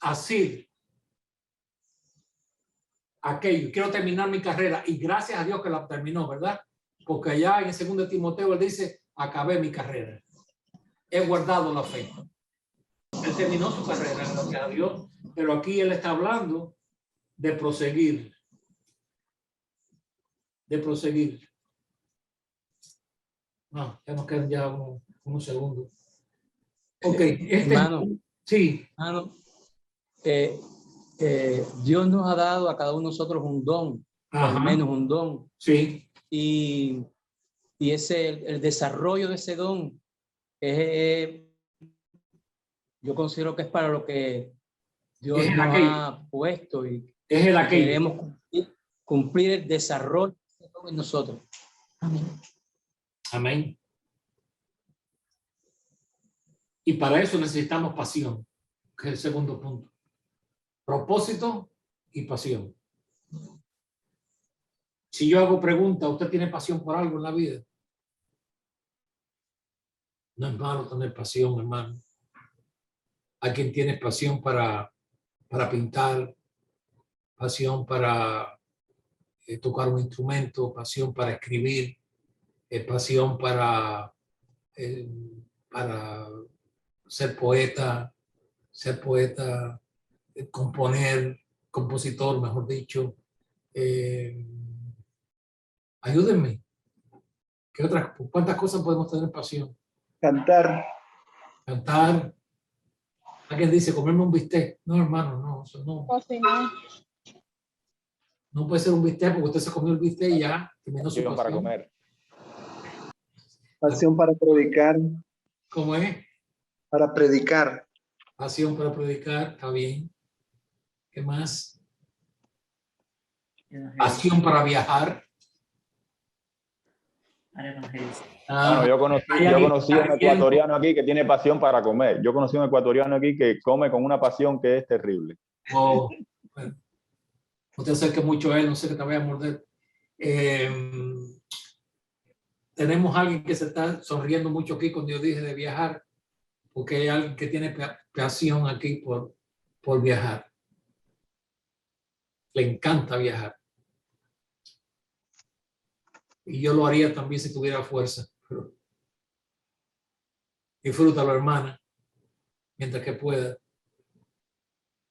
hacer aquello, quiero terminar mi carrera y gracias a Dios que la terminó, ¿verdad? Porque allá en el 2 Timoteo él dice, acabé mi carrera, he guardado la fe. Él terminó su carrera, gracias a Dios, pero aquí él está hablando de proseguir, No, ya nos quedan ya unos segundos. Ok, hermano, sí. Hermano, Dios nos ha dado a cada uno de nosotros un don, al menos un don. Sí. Y ese, el desarrollo de ese don, yo considero que es para lo que Dios nos ha puesto y es el aquello. Queremos cumplir el desarrollo de nosotros. Amén. Amén. Y para eso necesitamos pasión, que es el segundo punto. Propósito y pasión. Si yo hago pregunta, ¿usted tiene pasión por algo en la vida? No es malo tener pasión, hermano. Hay quien tiene pasión para pintar, pasión para tocar un instrumento, pasión para escribir, pasión para ser poeta, componer, compositor, mejor dicho. Ayúdenme. ¿Cuántas cosas podemos tener pasión? Cantar. Alguien dice, comerme un bistec. No, hermano, no, eso no. Cocinar. No puede ser un bistec porque usted se comió el bistec y ya terminó su pasión. Para comer. Pasión para predicar. ¿Cómo es? Para predicar. Pasión para predicar, está bien. ¿Qué más? Pasión para viajar. Bueno, yo conocí a un ecuatoriano aquí que tiene pasión para comer. Yo conocí a un ecuatoriano aquí que come con una pasión que es terrible. Oh, bueno. No te acerques mucho a él, no sé que te vaya a morder. Tenemos a alguien que se está sonriendo mucho aquí cuando yo dije de viajar, porque hay alguien que tiene pasión aquí por viajar. Le encanta viajar. Y yo lo haría también si tuviera fuerza. Pero disfrútalo, hermana, mientras que pueda.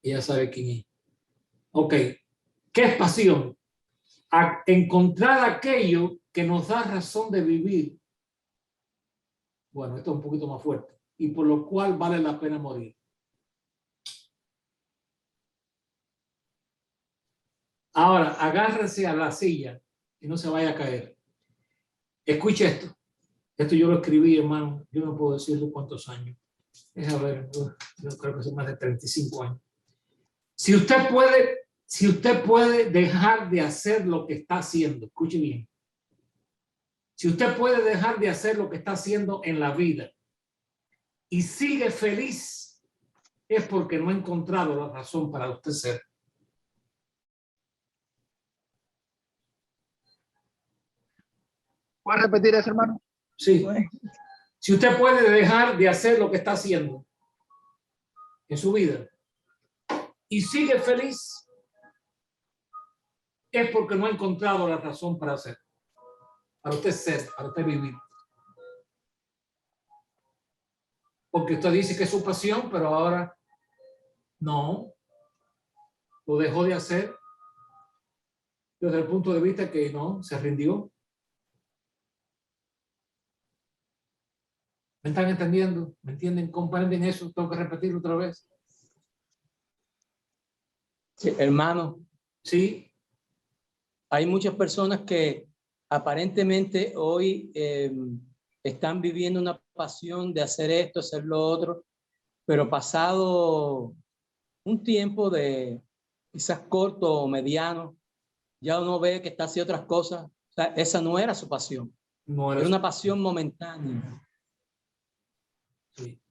Ella sabe quién es. Ok. ¿Qué es pasión? A encontrar aquello que nos da razón de vivir. Bueno, esto es un poquito más fuerte. Y por lo cual vale la pena morir. Ahora, agárrese a la silla y no se vaya a caer. Escuche esto. Esto yo lo escribí, hermano. Yo no puedo decirle cuántos años. Déjame ver. Yo creo que son más de 35 años. Si usted puede dejar de hacer lo que está haciendo, escuche bien. Si usted puede dejar de hacer lo que está haciendo en la vida y sigue feliz, es porque no ha encontrado la razón para usted ser. ¿Puedes repetir eso, hermano? Sí. Si usted puede dejar de hacer lo que está haciendo en su vida y sigue feliz, es porque no ha encontrado la razón para hacer, para usted ser, para usted vivir. Porque usted dice que es su pasión, pero ahora no, lo dejó de hacer desde el punto de vista que no, se rindió. ¿Me están entendiendo? ¿Me entienden? ¿Comprenden eso? Tengo que repetirlo otra vez. Sí, hermano. Sí. Hay muchas personas que aparentemente hoy están viviendo una pasión de hacer esto, hacer lo otro, pero pasado un tiempo de quizás corto o mediano, ya uno ve que está haciendo otras cosas. O sea, esa no era su pasión. No era una pasión momentánea. Sí.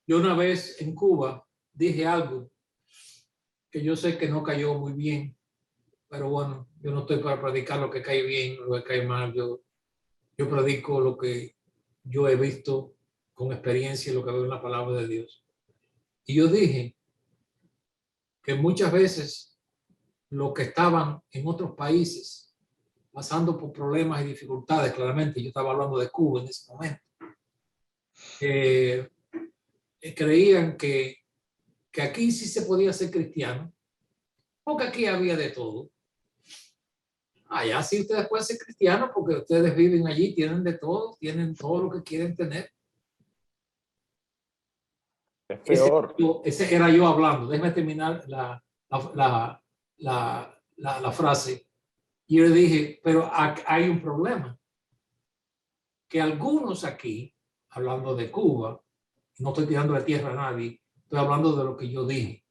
Yo una vez en Cuba dije algo que yo sé que no cayó muy bien, pero bueno, yo no estoy para predicar lo que cae bien, lo que cae mal. Yo predico lo que yo he visto con experiencia y lo que veo en la palabra de Dios. Y yo dije que muchas veces los que estaban en otros países pasando por problemas y dificultades, claramente yo estaba hablando de Cuba en ese momento, creían que aquí sí se podía ser cristiano, porque aquí había de todo. Allá sí ustedes pueden ser cristianos porque ustedes viven allí, tienen de todo, tienen todo lo que quieren tener. Es peor. Ese era yo hablando. Déjame terminar la frase. Y yo le dije, pero hay un problema. Que algunos aquí, hablando de Cuba, no estoy tirando de tierra a nadie, estoy hablando de lo que yo dije.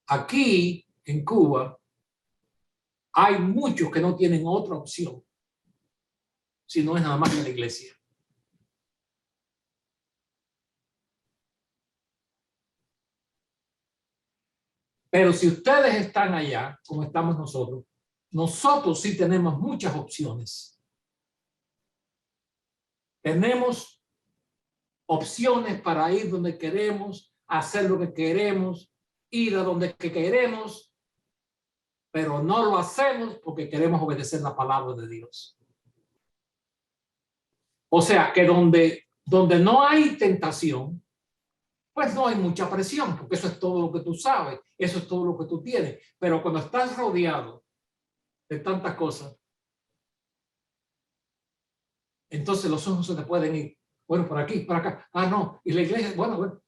Aquí, en Cuba, hay muchos que no tienen otra opción, si no es nada más que la iglesia. Pero si ustedes están allá, como estamos nosotros sí tenemos muchas opciones. Tenemos opciones para ir donde queremos, hacer lo que queremos, ir a donde queremos, pero no lo hacemos porque queremos obedecer la palabra de Dios. O sea, que donde no hay tentación, pues no hay mucha presión, porque eso es todo lo que tú sabes, eso es todo lo que tú tienes. Pero cuando estás rodeado de tantas cosas, entonces los ojos se te pueden ir. Bueno, por aquí, por acá. Ah, no. Y la iglesia, bueno.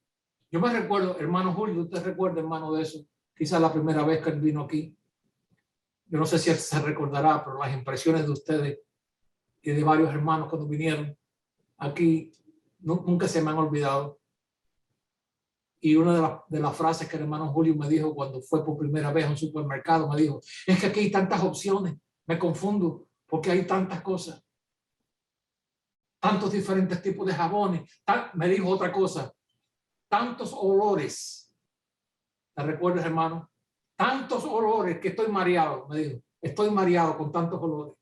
Yo me recuerdo, hermano Julio, usted recuerda, hermano, de eso. Quizás la primera vez que él vino aquí. Yo no sé si él se recordará, pero las impresiones de ustedes y de varios hermanos cuando vinieron aquí nunca se me han olvidado. Y una de las frases que el hermano Julio me dijo cuando fue por primera vez a un supermercado, me dijo, es que aquí hay tantas opciones, me confundo porque hay tantas cosas, tantos diferentes tipos de jabones. Me dijo otra cosa, tantos olores. ¿Te recuerdas, hermano? Tantos olores que estoy mareado, me dijo. Estoy mareado con tantos olores.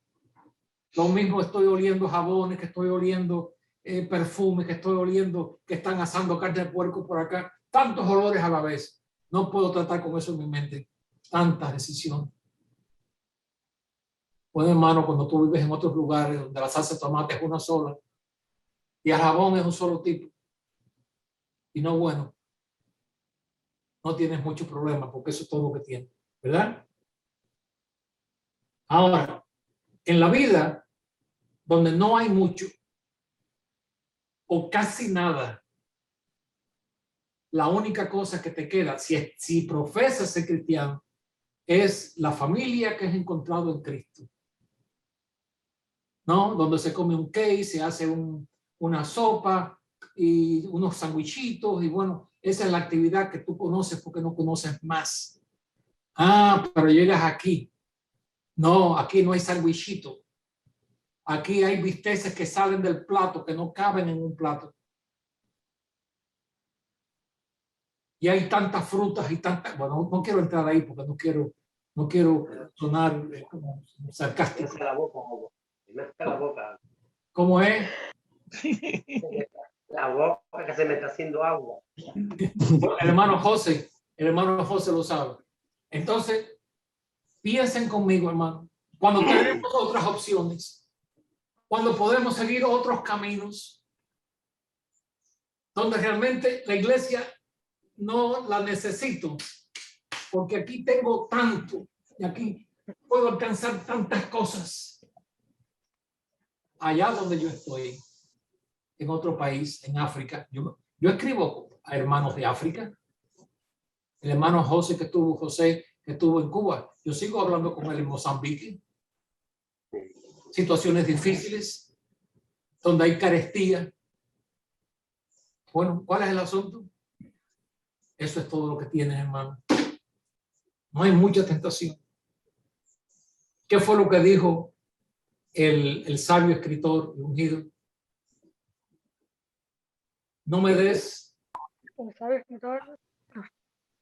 Lo mismo estoy oliendo jabones, que estoy oliendo perfumes, que estoy oliendo que están asando carne de puerco por acá. Tantos olores a la vez. No puedo tratar con eso en mi mente. Tantas decisiones. Bueno, hermano, cuando tú vives en otros lugares donde la salsa de tomate es una sola y el jabón es un solo tipo y no bueno, no tienes mucho problema porque eso es todo lo que tienes, ¿verdad? Ahora, en la vida donde no hay mucho o casi nada, la única cosa que te queda, si profesas ser cristiano, es la familia que has encontrado en Cristo. ¿No? Donde se come un cake, se hace una sopa y unos sandwichitos y bueno, esa es la actividad que tú conoces porque no conoces más. Ah, pero llegas aquí. No, aquí no hay sandwichito. Aquí hay bisteces que salen del plato, que no caben en un plato. Y hay tantas frutas y tantas, bueno, no quiero entrar ahí porque no quiero sonar como sarcástico. La boca, la boca. ¿Cómo es? La boca que se me está haciendo agua. El hermano José lo sabe. Entonces, piensen conmigo, hermano, cuando tenemos otras opciones, cuando podemos seguir otros caminos, donde realmente la iglesia no la necesito, porque aquí tengo tanto y aquí puedo alcanzar tantas cosas. Allá donde yo estoy, en otro país, en África, yo escribo a hermanos de África. El hermano José que estuvo en Cuba, yo sigo hablando con él en Mozambique. Situaciones difíciles, donde hay carestía. Bueno, ¿cuál es el asunto? Eso es todo lo que tienes, hermano. No hay mucha tentación. ¿Qué fue lo que dijo el sabio escritor ungido? No me des.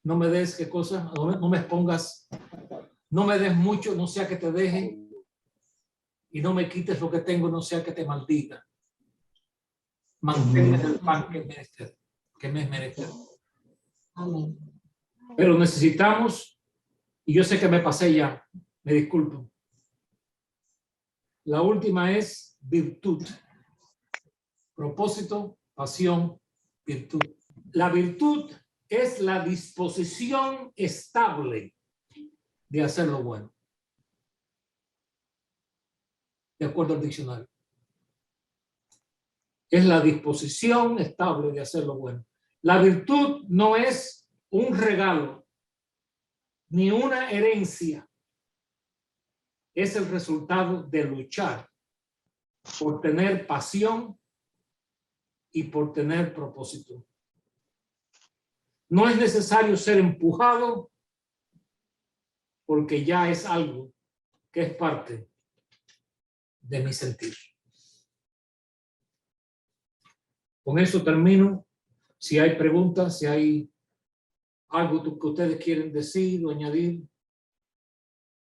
No me des, ¿qué cosa? No me expongas. No me des mucho, no sea que te deje. Y no me quites lo que tengo, no sea que te maldiga. Manténme el pan que me es menester. Amén. Pero necesitamos, y yo sé que me pasé ya, me disculpo. La última es virtud. Propósito, pasión, virtud. La virtud es la disposición estable de hacer lo bueno. De acuerdo al diccionario. Es la disposición estable de hacer lo bueno. La virtud no es un regalo ni una herencia. Es el resultado de luchar por tener pasión y por tener propósito. No es necesario ser empujado porque ya es algo que es parte de mi sentir. Con eso termino. Si hay preguntas, si hay algo que ustedes quieren decir o añadir,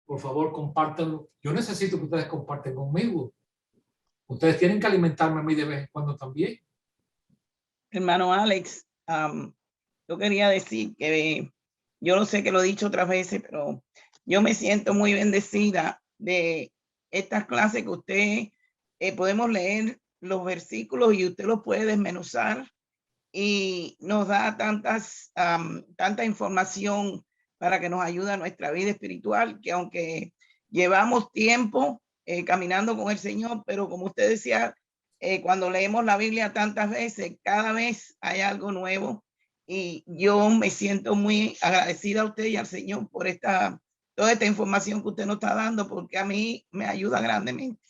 por favor, compártanlo. Yo necesito que ustedes compartan conmigo. Ustedes tienen que alimentarme a mí de vez en cuando también. Hermano Alex, yo quería decir que yo no sé que lo he dicho otras veces, pero yo me siento muy bendecida de estas clases que usted podemos leer los versículos y usted los puede desmenuzar y nos da tanta información para que nos ayude a nuestra vida espiritual, que aunque llevamos tiempo caminando con el Señor, pero como usted decía, cuando leemos la Biblia tantas veces, cada vez hay algo nuevo y yo me siento muy agradecida a usted y al Señor por toda esta información que usted nos está dando, porque a mí me ayuda grandemente.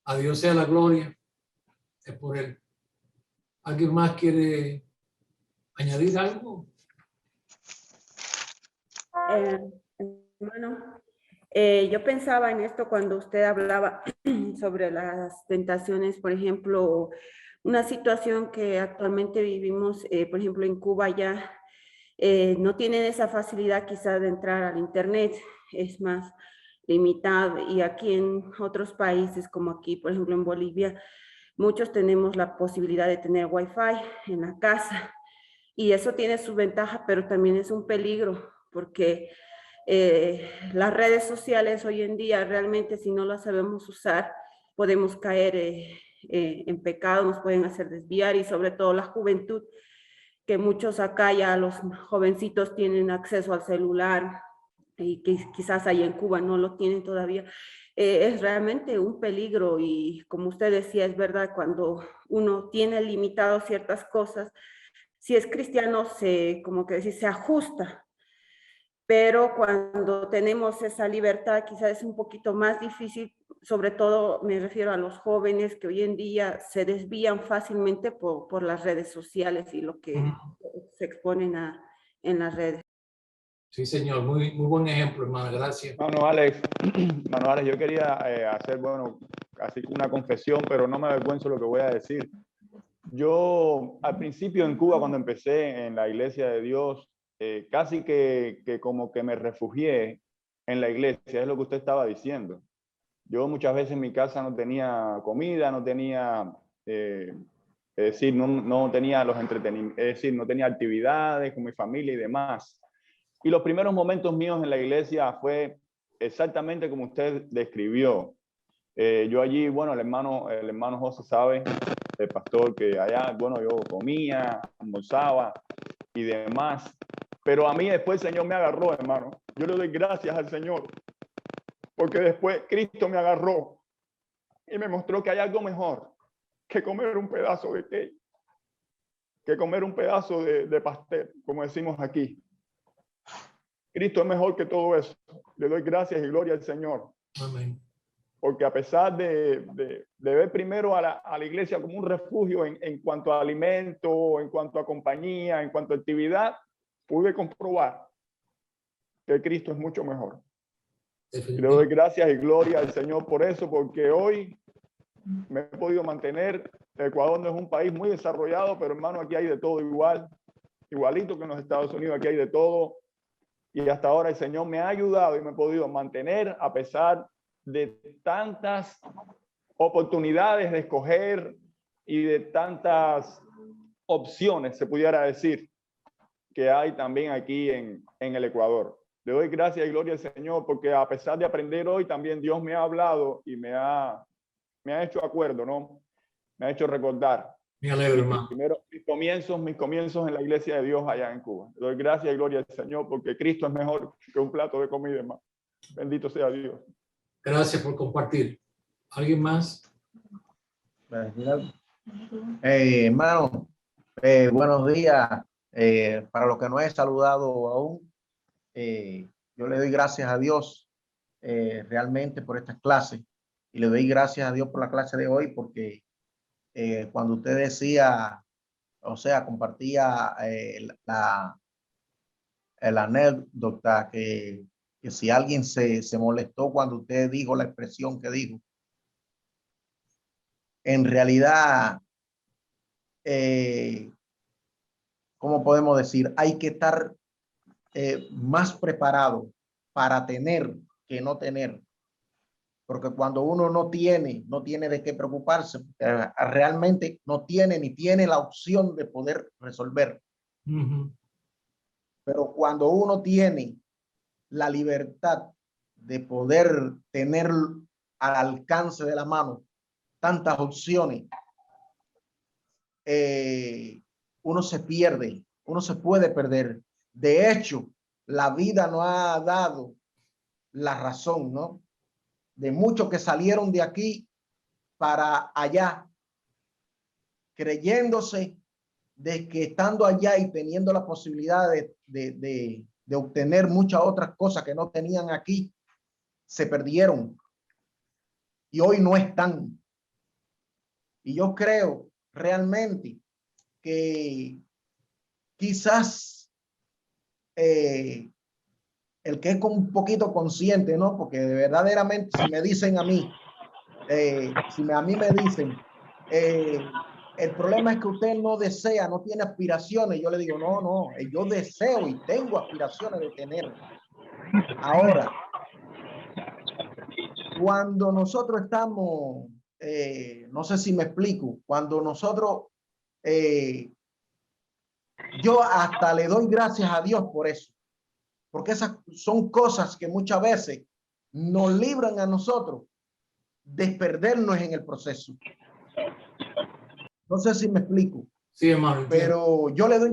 A Dios sea la gloria, es por Él. ¿Alguien más quiere añadir algo? Hermano, yo pensaba en esto cuando usted hablaba sobre las tentaciones, por ejemplo, una situación que actualmente vivimos, por ejemplo, en Cuba ya no tienen esa facilidad quizás de entrar al internet, es más limitado, y aquí en otros países como aquí, por ejemplo, en Bolivia, muchos tenemos la posibilidad de tener Wi-Fi en la casa y eso tiene su ventaja, pero también es un peligro porque las redes sociales hoy en día realmente si no las sabemos usar podemos caer en pecado, nos pueden hacer desviar y sobre todo la juventud, que muchos acá ya los jovencitos tienen acceso al celular y que quizás ahí en Cuba no lo tienen todavía. Es realmente un peligro y como usted decía, es verdad, cuando uno tiene limitado ciertas cosas, si es cristiano, como que decir, se ajusta, pero cuando tenemos esa libertad quizás es un poquito más difícil, sobre todo me refiero a los jóvenes que hoy en día se desvían fácilmente por las redes sociales y lo que se exponen en las redes. Sí, señor, muy buen ejemplo, hermano, gracias. Hermano Alex, yo quería hacer, casi una confesión, pero no me avergüenzo de lo que voy a decir. Yo al principio en Cuba, cuando empecé en la Iglesia de Dios, casi que como que me refugié en la iglesia, es lo que usted estaba diciendo. Yo muchas veces en mi casa no tenía comida, no tenía, es decir, no tenía los entretenimientos, es decir, no tenía actividades con mi familia y demás. Y los primeros momentos míos en la iglesia fue exactamente como usted describió. Yo allí, bueno, el hermano José sabe, el pastor, que allá, bueno, yo comía, almorzaba y demás. Pero a mí después el Señor me agarró, hermano. Yo le doy gracias al Señor, porque después Cristo me agarró y me mostró que hay algo mejor que comer un pedazo de cake, que comer un pedazo de pastel, como decimos aquí. Cristo es mejor que todo eso. Le doy gracias y gloria al Señor. Amén. Porque a pesar de ver primero a la iglesia como un refugio en cuanto a alimento, en cuanto a compañía, en cuanto a actividad, pude comprobar que Cristo es mucho mejor. Y le doy gracias y gloria al Señor por eso, porque hoy me he podido mantener. Ecuador no es un país muy desarrollado, pero hermano, aquí hay de todo igual, igualito que en los Estados Unidos, aquí hay de todo. Y hasta ahora el Señor me ha ayudado y me he podido mantener a pesar de tantas oportunidades de escoger y de tantas opciones, se pudiera decir, que hay también aquí en el Ecuador. Le doy gracias y gloria al Señor porque a pesar de aprender hoy, también Dios me ha hablado y me ha hecho acuerdo, ¿no? Me ha hecho recordar. Me alegro, hermano. Primero, mis comienzos en la iglesia de Dios allá en Cuba. Le doy gracias y gloria al Señor porque Cristo es mejor que un plato de comida, hermano. Bendito sea Dios. Gracias por compartir. ¿Alguien más? Hermano, buenos días. Para los que no he saludado aún, yo le doy gracias a Dios realmente por esta clase y le doy gracias a Dios por la clase de hoy porque cuando usted decía, o sea, compartía la anécdota que si alguien se molestó cuando usted dijo la expresión que dijo, en realidad, ¿cómo podemos decir? Hay que estar más preparado para tener que no tener. Porque cuando uno no tiene de qué preocuparse, realmente no tiene ni tiene la opción de poder resolver. Pero cuando uno tiene la libertad de poder tener al alcance de la mano tantas opciones, uno se pierde, uno se puede perder. De hecho, la vida nos ha dado la razón, ¿no? De muchos que salieron de aquí para allá, creyéndose de que estando allá y teniendo la posibilidad de obtener muchas otras cosas que no tenían aquí, se perdieron y hoy no están. Y yo creo realmente que quizás el que es un poquito consciente, ¿no? Porque verdaderamente si me dicen a mí, a mí me dicen, el problema es que usted no desea, no tiene aspiraciones, yo le digo, no, yo deseo y tengo aspiraciones de tener. Ahora, cuando nosotros estamos, no sé si me explico, cuando nosotros, yo hasta le doy gracias a Dios por eso, porque esas son cosas que muchas veces nos libran a nosotros de perdernos en el proceso. No sé si me explico. Sí, hermano. Pero yo le doy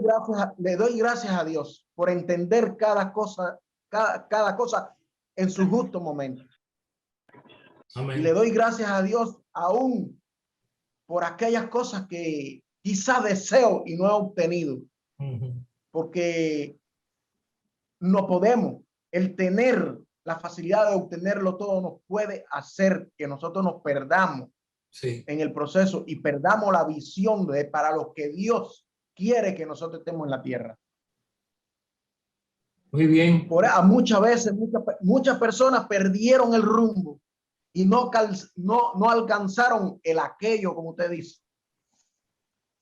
gracias a Dios por entender cada cosa en su justo momento. Amén. Y le doy gracias a Dios aún por aquellas cosas que quizá deseo y no he obtenido. Porque no podemos, el tener la facilidad de obtenerlo todo nos puede hacer que nosotros nos perdamos en el proceso y perdamos la visión de para lo que Dios quiere que nosotros estemos en la tierra. Muy bien. Muchas veces, muchas personas perdieron el rumbo y no alcanzaron el aquello, como usted dice,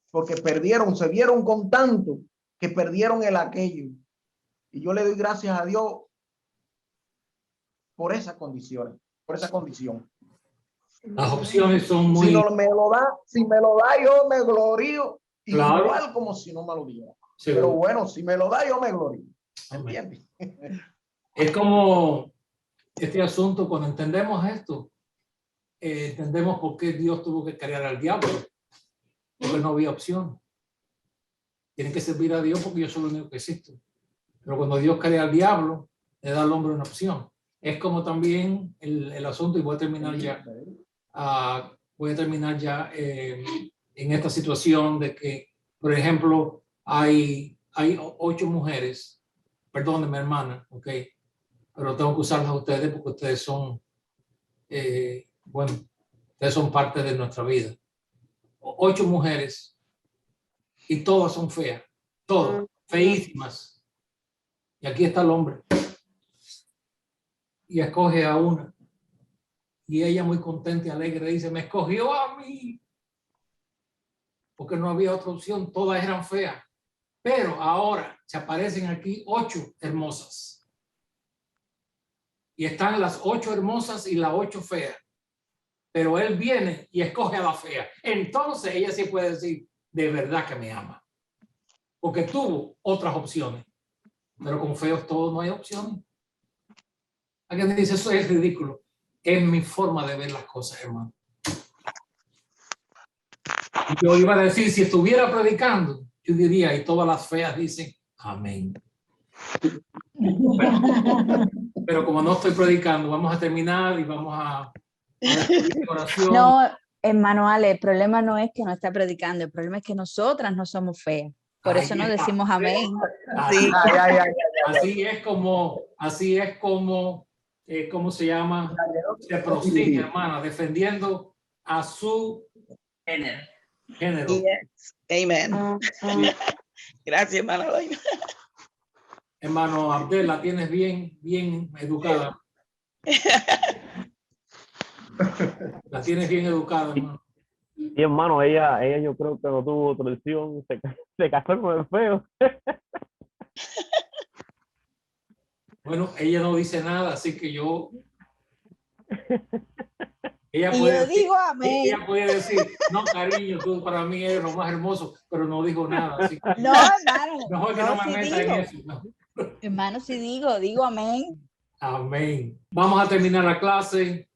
porque perdieron, se vieron con tanto que perdieron el aquello. Y yo le doy gracias a Dios por esas condiciones, por esa condición. Las opciones son muy... Si no me lo da, yo me glorío, Claro. igual como si no me lo diera. Seguro. Pero bueno, si me lo da, yo me glorío. ¿Entiendes? Es como este asunto, cuando entendemos esto, entendemos por qué Dios tuvo que crear al diablo, porque no había opción. Tienen que servir a Dios porque yo soy el único que existo. Pero cuando Dios crea al diablo, le da al hombre una opción. Es como también el asunto, y voy a terminar ya, en esta situación de que, por ejemplo, hay 8 mujeres, perdónenme hermana, ok, pero tengo que usarlas a ustedes porque ustedes son, bueno, ustedes son parte de nuestra vida. 8 mujeres y todas son feas, todas, feísimas. Y aquí está el hombre. Y escoge a una. Y ella muy contenta y alegre dice, me escogió a mí. Porque no había otra opción, todas eran feas. Pero ahora se aparecen aquí 8 hermosas. Y están las 8 hermosas y las 8 feas. Pero él viene y escoge a la fea. Entonces ella sí puede decir, de verdad que me ama. Porque tuvo otras opciones. Pero con feos todos no hay opciones. Alguien dice, eso es ridículo. Es mi forma de ver las cosas, hermano. Yo iba a decir, si estuviera predicando, yo diría, y todas las feas dicen, amén. Pero como no estoy predicando, vamos a terminar y vamos a oración. No, hermano Ale, el problema no es que no está predicando, el problema es que nosotras no somos feas. Por eso no decimos amén. Sí. Así es como, ¿cómo se llama? Se prosigue, hermana, defendiendo a su género. Yes. Amen. Gracias, hermano. Hermano Abdel, la tienes bien educada. La tienes bien educada, hermano. Y hermano, ella yo creo que no tuvo otra opción, se casó con el feo. Bueno, ella no dice nada, así que yo... Ella y puede yo decir, digo amén. ella puede decir, no, cariño, tú para mí eres lo más hermoso, pero no dijo nada. Así que, no, hermano. mejor que no me meta en eso. No. Hermano, si digo amén. Amén. Vamos a terminar la clase.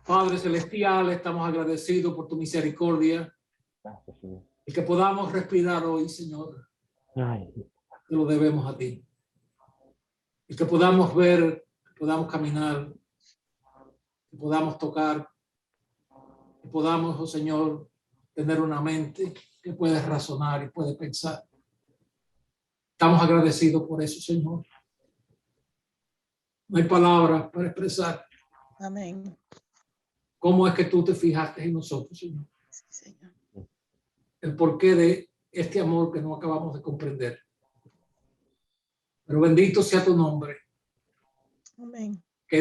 Padre Celestial, estamos agradecidos por tu misericordia. Y que podamos respirar hoy, Señor. Te lo debemos a ti. Y que podamos ver, que podamos caminar, que podamos tocar, que podamos, oh Señor, tener una mente que puede razonar y puede pensar. Estamos agradecidos por eso, Señor. No hay palabras para expresar. Amén. ¿Cómo es que tú te fijaste en nosotros, Señor? Sí, Señor. El porqué de este amor que no acabamos de comprender. Pero bendito sea tu nombre. Amén. Que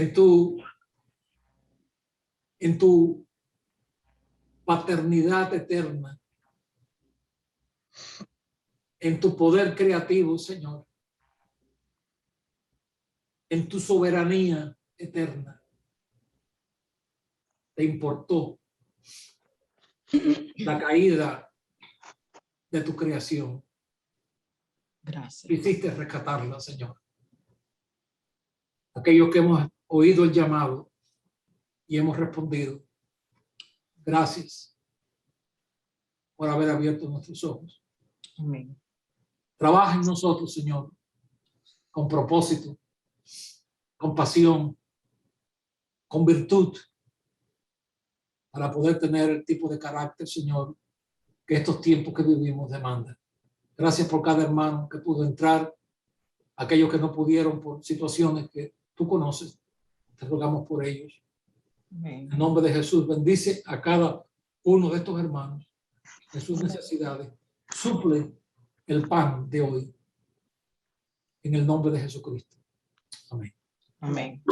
en tu paternidad eterna, en tu poder creativo, Señor, en tu soberanía eterna, te importó la caída de tu creación. Gracias. Quisiste rescatarla, Señor. Aquellos que hemos oído el llamado y hemos respondido. Gracias por haber abierto nuestros ojos. Amén. Trabaja en nosotros, Señor, con propósito, con pasión, con virtud, para poder tener el tipo de carácter, Señor, que estos tiempos que vivimos demandan. Gracias por cada hermano que pudo entrar, aquellos que no pudieron por situaciones que tú conoces. Te rogamos por ellos. Amén. En nombre de Jesús, bendice a cada uno de estos hermanos en sus necesidades. Suple el pan de hoy. En el nombre de Jesucristo. Amén. Amén.